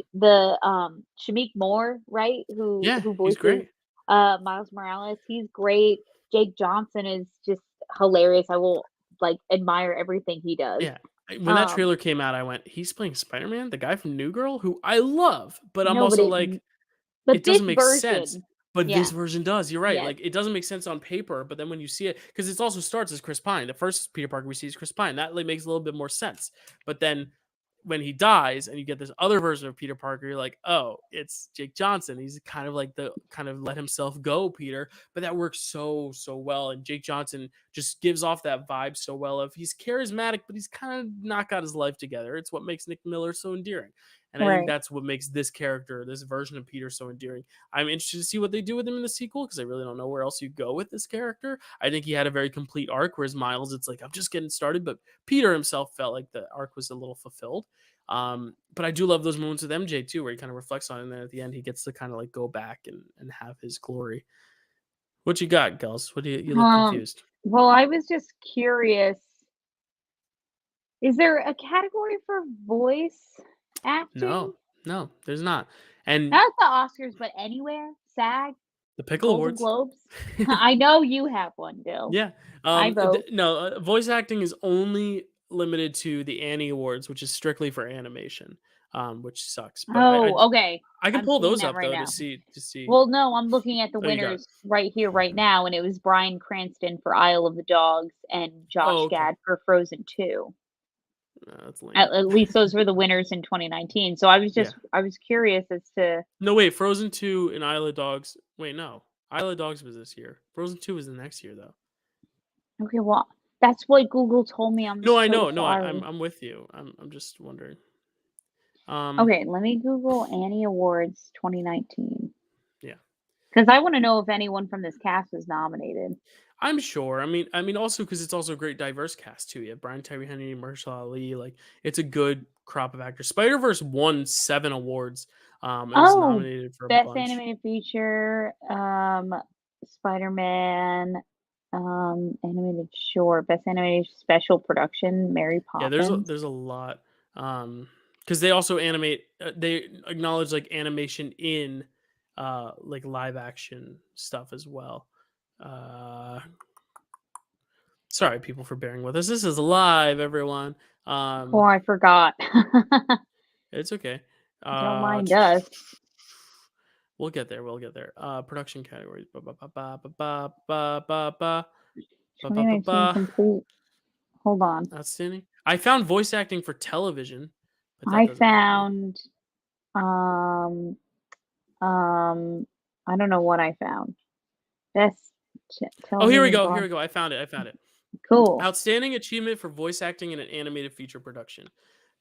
Shamik Moore, right, Yeah, who he's voices, great. Miles Morales, he's great. Jake Johnson is just hilarious. I will, like, admire everything he does. Yeah. When that Um, trailer came out, I went, "He's playing Spider-Man, the guy from New Girl?" Who I love, but I'm no, also like, but it this doesn't make sense. version, But this yeah, version does. You're right. yes, Like it doesn't make sense on paper, but then when you see it, because it also starts as Chris Pine. The first Peter Parker we see is Chris Pine. That like makes a little bit more sense. But then when he dies and you get this other version of Peter Parker, you're like, oh, it's Jake Johnson. He's kind of like the kind of let himself go Peter, but that works so well. And Jake Johnson just gives off that vibe so well of he's charismatic, but he's kind of not got his life together. It's what makes Nick Miller so endearing. And I think right. that's what makes this character, this version of Peter so endearing. I'm interested to see what they do with him in the sequel because I really don't know where else you go with this character. I think he had a very complete arc, whereas Miles, it's like, I'm just getting started. But Peter himself felt like the arc was a little fulfilled. But I do love those moments with MJ too, where he kind of reflects on it, and then at the end he gets to kind of like go back and have his glory. What you got, Gels? What do you look Um, confused? well, I was just curious, is there a category for voice acting? No, no, there's not. And Not the Oscars, but anywhere? SAG? the Pickle Golden Awards. Globes? I know you have one, Dill. Yeah. I vote. No, voice acting is only limited to the Annie Awards, which is strictly for animation, which sucks. But Oh, okay. I can I'm pull seeing those that up right though now. to see. Well, no, I'm looking at the Oh, you got it. winners right here, right now, and it was Bryan Cranston for Isle of the Dogs and Oh, Josh okay. Gad for Frozen 2. That's lame. At least those were the winners in 2019. So Yeah. I was curious as to. No, wait. Frozen 2 and Isle of Dogs. Wait, no. Isle of Dogs was this year. Frozen 2 was the next year though. Okay, well, that's what Google told me. I'm No, I so know. No, sorry. I'm with you. I'm just wondering. Um, Okay, let me Google Annie Awards 2019 yeah. because I want to know if anyone from this cast was nominated. I'm sure. Also because it's also a great diverse cast too. You have Brian Tyree Henry, Marshall Ali. Like it's a good crop of actors. Spider Verse won 7 awards. It was Oh, nominated for a Best bunch. Animated Feature, Spider-Man, Animated Short, Best Animated Special Production, Mary Yeah, Poppins. there's a lot. Because they also animate. They acknowledge like animation in, like live action stuff as well. Uh, Sorry, people, for bearing with us. This is live, everyone. Oh, Um, I forgot. it's okay. Don't Uh, mind us. we'll get there. We'll get there. Production categories. Ba ba ba ba ba ba ba ba ba ba ba ba 2019 ba. complete. Hold on. Outstanding. I found voice acting for television, but that I doesn't have it. found, um, um, I don't know what I found. Best Oh, here we television go. Here broad. we go. I found it. I found it. Cool. Outstanding achievement for voice acting in an animated feature production.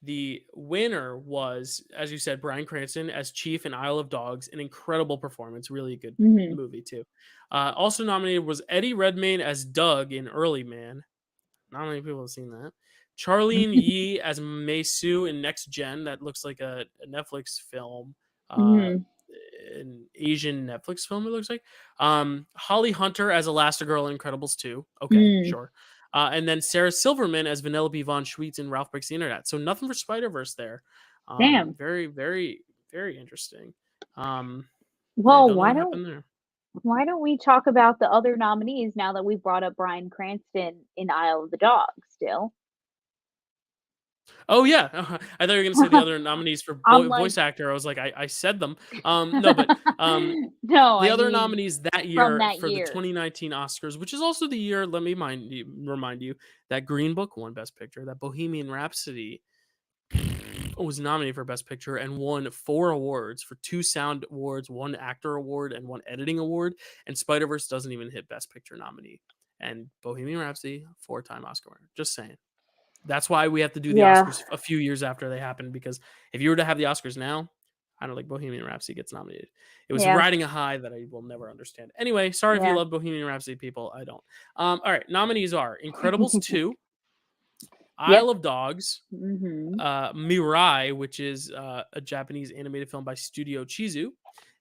The winner was, as you said, Bryan Cranston as Chief in Isle of Dogs. An incredible performance. Really a good Mhm. movie, too. Also nominated was Eddie Redmayne as Doug in Early Man. Not many people have seen that. Charlene Yi as Mei Su in Next Gen. That looks like a Netflix film. Uh, Mhm. an Asian Netflix film, it looks like. Holly Hunter as Elastigirl in Incredibles 2. Okay, Mm. sure. And then Sarah Silverman as Vanellope Von Schweetz in Ralph Breaks the Internet. So nothing for Spider Verse there. Damn. Very, very, very interesting. Yeah, Well, don't know what happened there. why don't we talk about the other nominees now that we've brought up Bryan Cranston in Isle of the Dogs still? Oh yeah, I thought you were gonna say the other nominees for I'm like, voice actor. I was like, I said them. No, but no, the I other mean nominees that from year that for the year. 2019 Oscars, which is also the year. Let me remind you that Green Book won Best Picture. That Bohemian Rhapsody was nominated for Best Picture and won 4 awards for 2 sound awards, 1 actor award, and 1 editing award. And Spider Verse doesn't even hit Best Picture nominee. And Bohemian Rhapsody, 4-time Oscar winner. Just saying. That's why we have to do the Yeah, Oscars a few years after they happen, because if you were to have the Oscars now, I don't think Bohemian Rhapsody gets nominated. It was yeah, riding a high that I will never understand. Anyway, sorry if you yeah. love Bohemian Rhapsody, people. I don't. All right, nominees are Incredibles 2, Yep. Isle of Dogs, Mhm. Mirai, which is a Japanese animated film by Studio Chizu,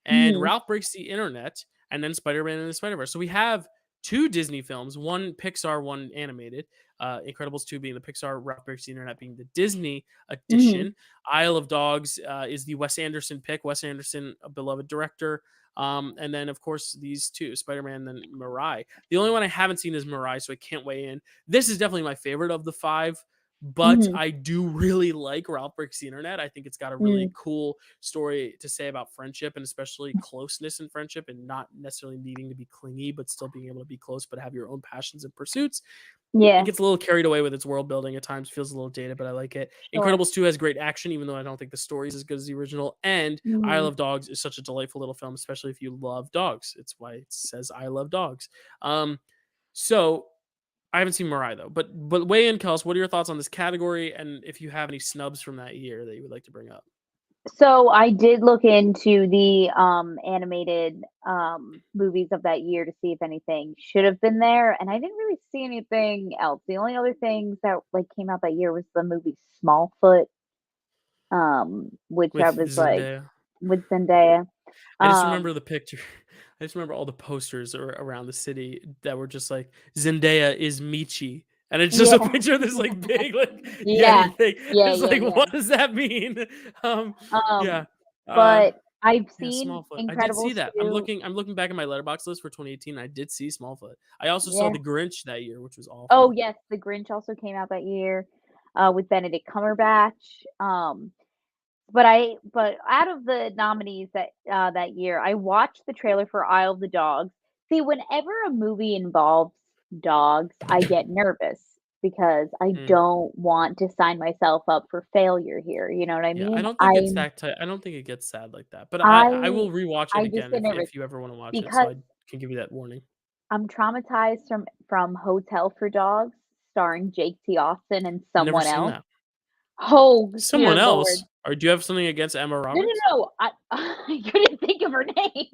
and Mhm. Ralph Breaks the Internet, and then Spider-Man and the Spider-Verse. So we have 2 Disney films, one Pixar, one animated. Incredibles 2 being the Pixar, Ralph Breaks the Internet being the Disney Mhm. edition. Isle of Dogs is the Wes Anderson pick. Wes Anderson, a beloved director. And then, of course, these 2, Spider-Man and Mirai. The only one I haven't seen is Mirai, so I can't weigh in. This is definitely my favorite of the 5, but Mhm. I do really like Ralph Breaks the Internet. I think it's got a really Mm. cool story to say about friendship, and especially closeness in friendship, and not necessarily needing to be clingy, but still being able to be close, but have your own passions and pursuits. It Yeah. gets a little carried away with its world building at times, feels a little dated, but I like it. Sure. Incredibles 2 has great action, even though I don't think the story is as good as the original. And Isle Mhm. of Dogs is such a delightful little film, especially if you love dogs. It's why it says I love dogs. Um, so I haven't seen Mariah though, but weigh in, Kels. What are your thoughts on this category, and if you have any snubs from that year that you would like to bring up? So I did look into the animated movies of that year to see if anything should have been there, and I didn't really see anything else. The only other things that like came out that year was the movie Smallfoot, which I With was like Zendaya? with Zendaya. I just remember Um, the picture. I just remember all the posters around the city that were just like Zendaya is Michi, and it's just a yeah, picture of this like big like yeah, Yeti thing. yeah, It's yeah, like, yeah. what does that mean? Um, Um, yeah, uh, but I've yeah, seen Smallfoot. I did see Incredibles that. 2. I'm looking back at my letterbox list for 2018. I did see Smallfoot. I also saw Yeah. The Grinch that year, which was Oh, awful. yes, The Grinch also came out that year, with Benedict Cumberbatch. But out of the nominees that year, I watched the trailer for Isle of the Dogs. See, whenever a movie involves dogs, I get nervous because I Mm. don't want to sign myself up for failure here, you know what I Yeah, I mean? don't think it's that I don't think it gets sad like that, but I I will rewatch it I just again get nervous if you ever wanna watch it, so because I can give you that warning. I'm traumatized from Hotel for Dogs, starring Jake T. Austin and Never someone seen else. that. Oh, Someone dear lord. else? Or do you have something against Emma No, no, Roberts? no, I I couldn't think of her name.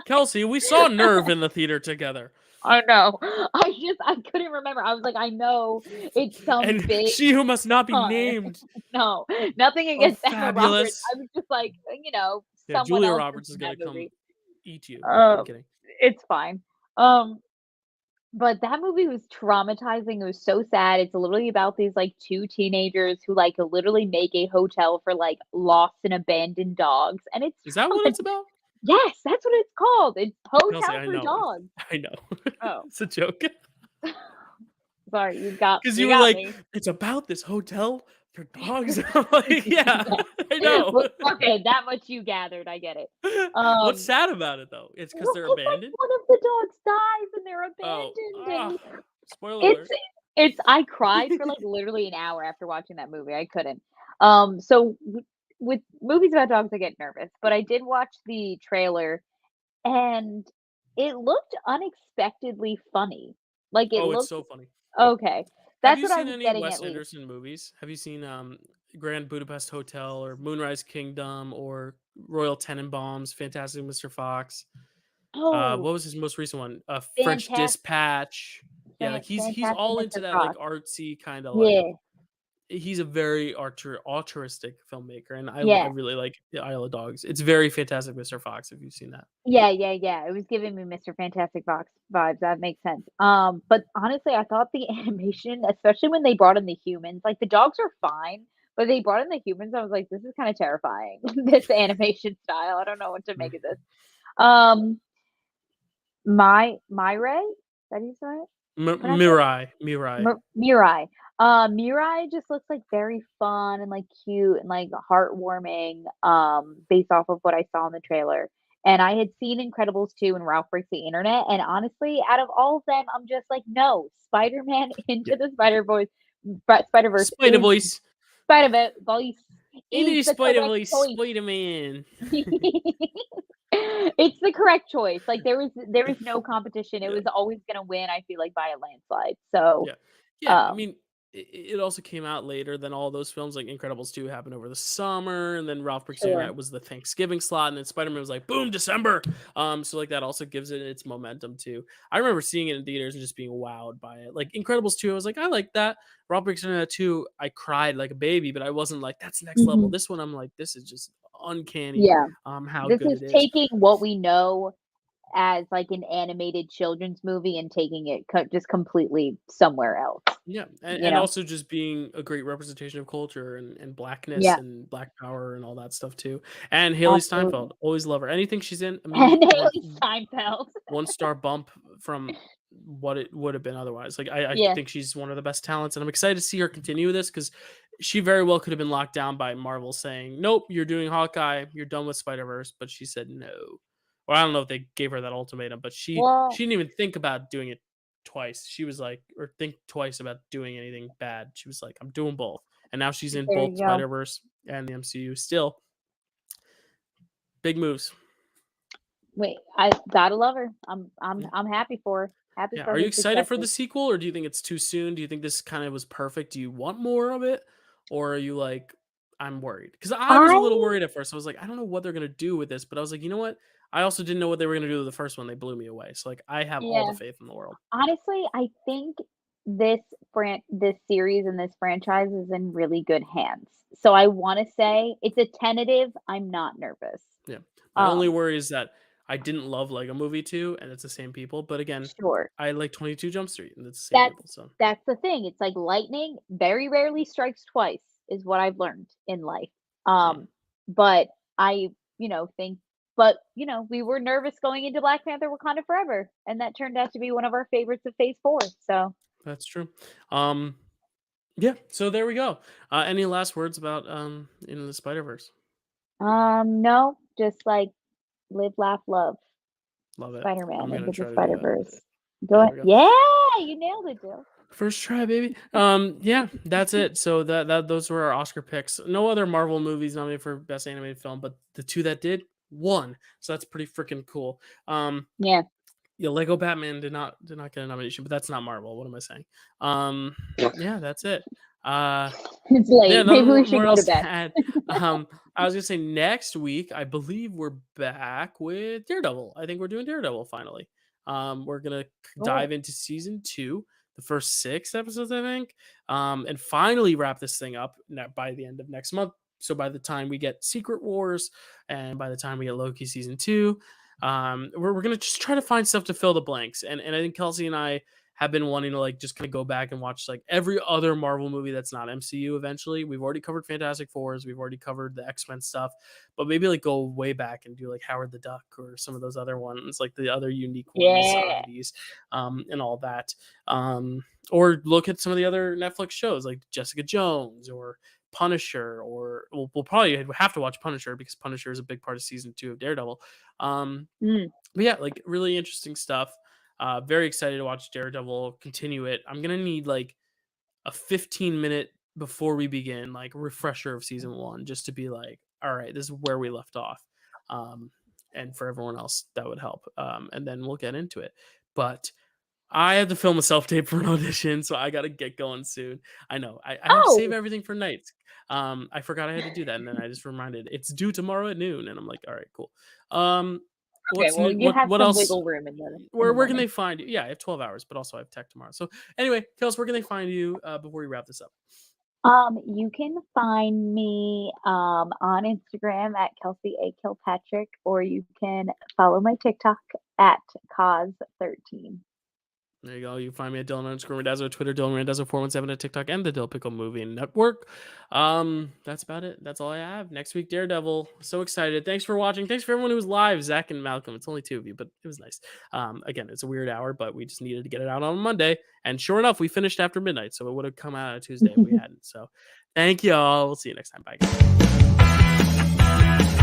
Kelsey, we saw Nerve in the theater together, I know. I couldn't remember. I was like, I know it's some and big She Who Must Not Be pun. Named. No, nothing Oh, against Emma Roberts. fabulous. I was just like, Yeah, someone Julia else is Roberts is in gonna that come movie. eat you. I'm Um, kidding. it's fine. Um, but that movie was traumatizing. It was so sad. It's literally about these like 2 teenagers who like literally make a hotel for like lost and abandoned dogs, and it's Is that what it's about? yes, that's what it's called. It's Kelsey, Hotel I for know. Dogs. I know. Oh, It's a joke. sorry, Because you you were got like, me. "It's about this hotel for dogs." I'm like, "Yeah, I know." Well, okay, that much you gathered, I get it. What's Um, sad about it, though? It's because well, they're 'cause, like, abandoned? one of the dogs dies and they're Oh, abandoned, ah, and spoiler it's alert. I cried for, like, literally an hour after watching that movie, I couldn't. So with movies about dogs, I get nervous, but I did watch the trailer, and it looked unexpectedly funny. Like, it Oh, it's looked so funny. okay. Have That's you what I seen was any getting Wes at least. Anderson movies? Have you seen, Grand Budapest Hotel or Moonrise Kingdom or Royal Tenenbaums, Fantastic Mr. Fox? Oh, What was his most recent one? French fantastic Dispatch. Yeah, like, he's Fantastic all into Mr. that, like, Fox. artsy kinda, like Yeah, he's a very altruistic filmmaker, and I yeah. really like The Isle of Dogs. It's very Fantastic Mr. Fox, if you've seen that. Yeah, yeah, yeah, it was giving me Mr. Fantastic Fox vibes, that makes sense. But honestly, I thought the animation, especially when they brought in the humans, like, the dogs are fine, but they brought in the humans, I was like, "This is kinda terrifying, this animation style, I don't know what to Mm. make of this." Um, My Ray? Is that how you say it? pronounce it? Mirai, Mirai. Mirai. Mirai just looks, like, very fun and, like, cute and, like, heartwarming, based off of what I saw in the trailer, and I had seen Incredibles 2 and Ralph Breaks the Internet, and honestly, out of all of them, I'm just like, "No, Spider-Man Yeah, Into the Spider-Verse Spider is Voice. Spider-Voice It is is the Spider correct Voice, choice." Spider Man. It's the correct choice, like, there was no competition, it Yeah. was always gonna win, I feel like, by a landslide, so, Yeah. Yeah, I um mean, it also came out later than all those films, like Incredibles 2 happened over the summer, and then Ralph Breaks the Sure. Internet was the Thanksgiving slot, and then Spider-Man was like, boom, December. So like that also gives it its momentum too. I remember seeing it in theaters and just being wowed by it. Like Incredibles 2, I was like, I like that. Ralph Breaks the Internet 2, I cried like a baby, but I wasn't like, that's next level. Mhm. This one, I'm like, this is just uncanny, Yeah. how This good is it is. taking what we know as, like, an animated children's movie and taking it just completely somewhere else, Yeah, you and know? also just being a great representation of culture and blackness Yeah, and black power and all that stuff too. And Haley absolutely. Steinfeld, always love her. Anything she's in, And immediate Haley Steinfeld. one star bump from what it would have been otherwise. Like I Yeah. think she's one of the best talents, and I'm excited to see her continue this because she very well could have been locked down by Marvel saying, "Nope, you're doing Hawkeye, you're done with Spider Verse," but she said no. Or I don't know if they gave her that ultimatum, but she Well, didn't even think about doing it twice. She was like, or think twice about doing anything bad. She was like, "I'm doing both," and now she's in there both you go. Spider Verse and the MCU. Still big moves. Wait, I gotta love her. I'm I'm Yeah. I'm happy for her. Happy Yeah. for Are you her excited for the successes. sequel, or do you think it's too soon? Do you think this kind of was perfect? Do you want more of it, or are you like, I'm worried? Because I was a little I worried at first. I was like, I don't know what they're gonna do with this, but I was like, you know what? I also didn't know what they were gonna do with the first one. They blew me away. So like, I have all the Yeah. faith in the world. Honestly, I think this series and this franchise is in really good hands. So I wanna say it's a tentative, I'm not nervous. Yeah. My only Um, worry is that I didn't love Lego Movie 2, and it's the same people. But again, sure. I like 22 Jump Street, and it's the same That's people. So that's the thing. It's like lightning very rarely strikes twice is what I've learned in life. mm, Um, but I, think we were nervous going into Black Panther: Wakanda Forever, and that turned out to be one of our favorites of Phase 4. So, that's true. Um, yeah. So there we go. Any last words about in the Spider Verse? no, just like live, laugh, love. Love it. Spider-Man I'm gonna Into the try to do that. Spider-Verse. Go There ahead. we go. Yeah, you nailed it, Jill. First try, baby. Yeah, that's it. So that those were our Oscar picks. No other Marvel movies nominated for Best Animated Film, but the two that did won. So that's pretty freaking cool. Yeah, Yeah, Lego Batman did not get a nomination, but that's not Marvel. What am I saying? Yeah, that's it. Uh, it's yeah, late. nothing Maybe we should more go to else to bed. add. I was gonna say next week, I believe we're back with Daredevil. I think we're doing Daredevil finally. We're gonna Cool. dive into season two, the first 6 episodes, I think, and finally wrap this thing up by the end of next month. So by the time we get Secret Wars, and by the time we get Loki season two, we're gonna just try to find stuff to fill the blanks. And I think Kelsey and I have been wanting to like just kind of go back and watch like every other Marvel movie that's not MCU eventually. We've already covered Fantastic Fours, we've already covered the X-Men stuff, but maybe like go way back and do like Howard the Duck or some of those other ones, like the other unique ones, Yeah. oddities, and all that. Or look at some of the other Netflix shows like Jessica Jones or Punisher, or we'll probably have to watch Punisher because Punisher is a big part of season 2 of Daredevil. Mm. But yeah, like really interesting stuff. Very excited to watch Daredevil continue it. I'm gonna need like a 15-minute before we begin, like refresher of season one, just to be like, all right, this is where we left off. Um, and for everyone else, that would help. And then we'll get into it. But I have to film a self tape for an audition, so I gotta get going soon. I know. I have to save Oh, everything for nights. I forgot I had to do that, and then I just reminded it's due tomorrow at noon, and I'm like, all right, cool. Um, okay. what's Well, new? you What have what some else? wiggle room in the Where can morning. they find you? Yeah, I have 12 hours, but also I have tech tomorrow. So anyway, Kels, where can they find you before we wrap this up? You can find me on Instagram at Kelsey A. Kilpatrick, or you can follow my TikTok at Cause13. There you go. You can find me at Dylan_Randazzo, Twitter, Dylan_Randazzo417 at TikTok, and the Dill Pickle Movie Network. That's about it. That's all I have. Next week, Daredevil. So excited. Thanks for watching. Thanks for everyone who was live, Zach and Malcolm. It's only 2 of you, but it was nice. Again, it's a weird hour, but we just needed to get it out on Monday. And sure enough, we finished after midnight, so it would have come out on Tuesday if we hadn't. So thank you all. We'll see you next time. Bye, guys.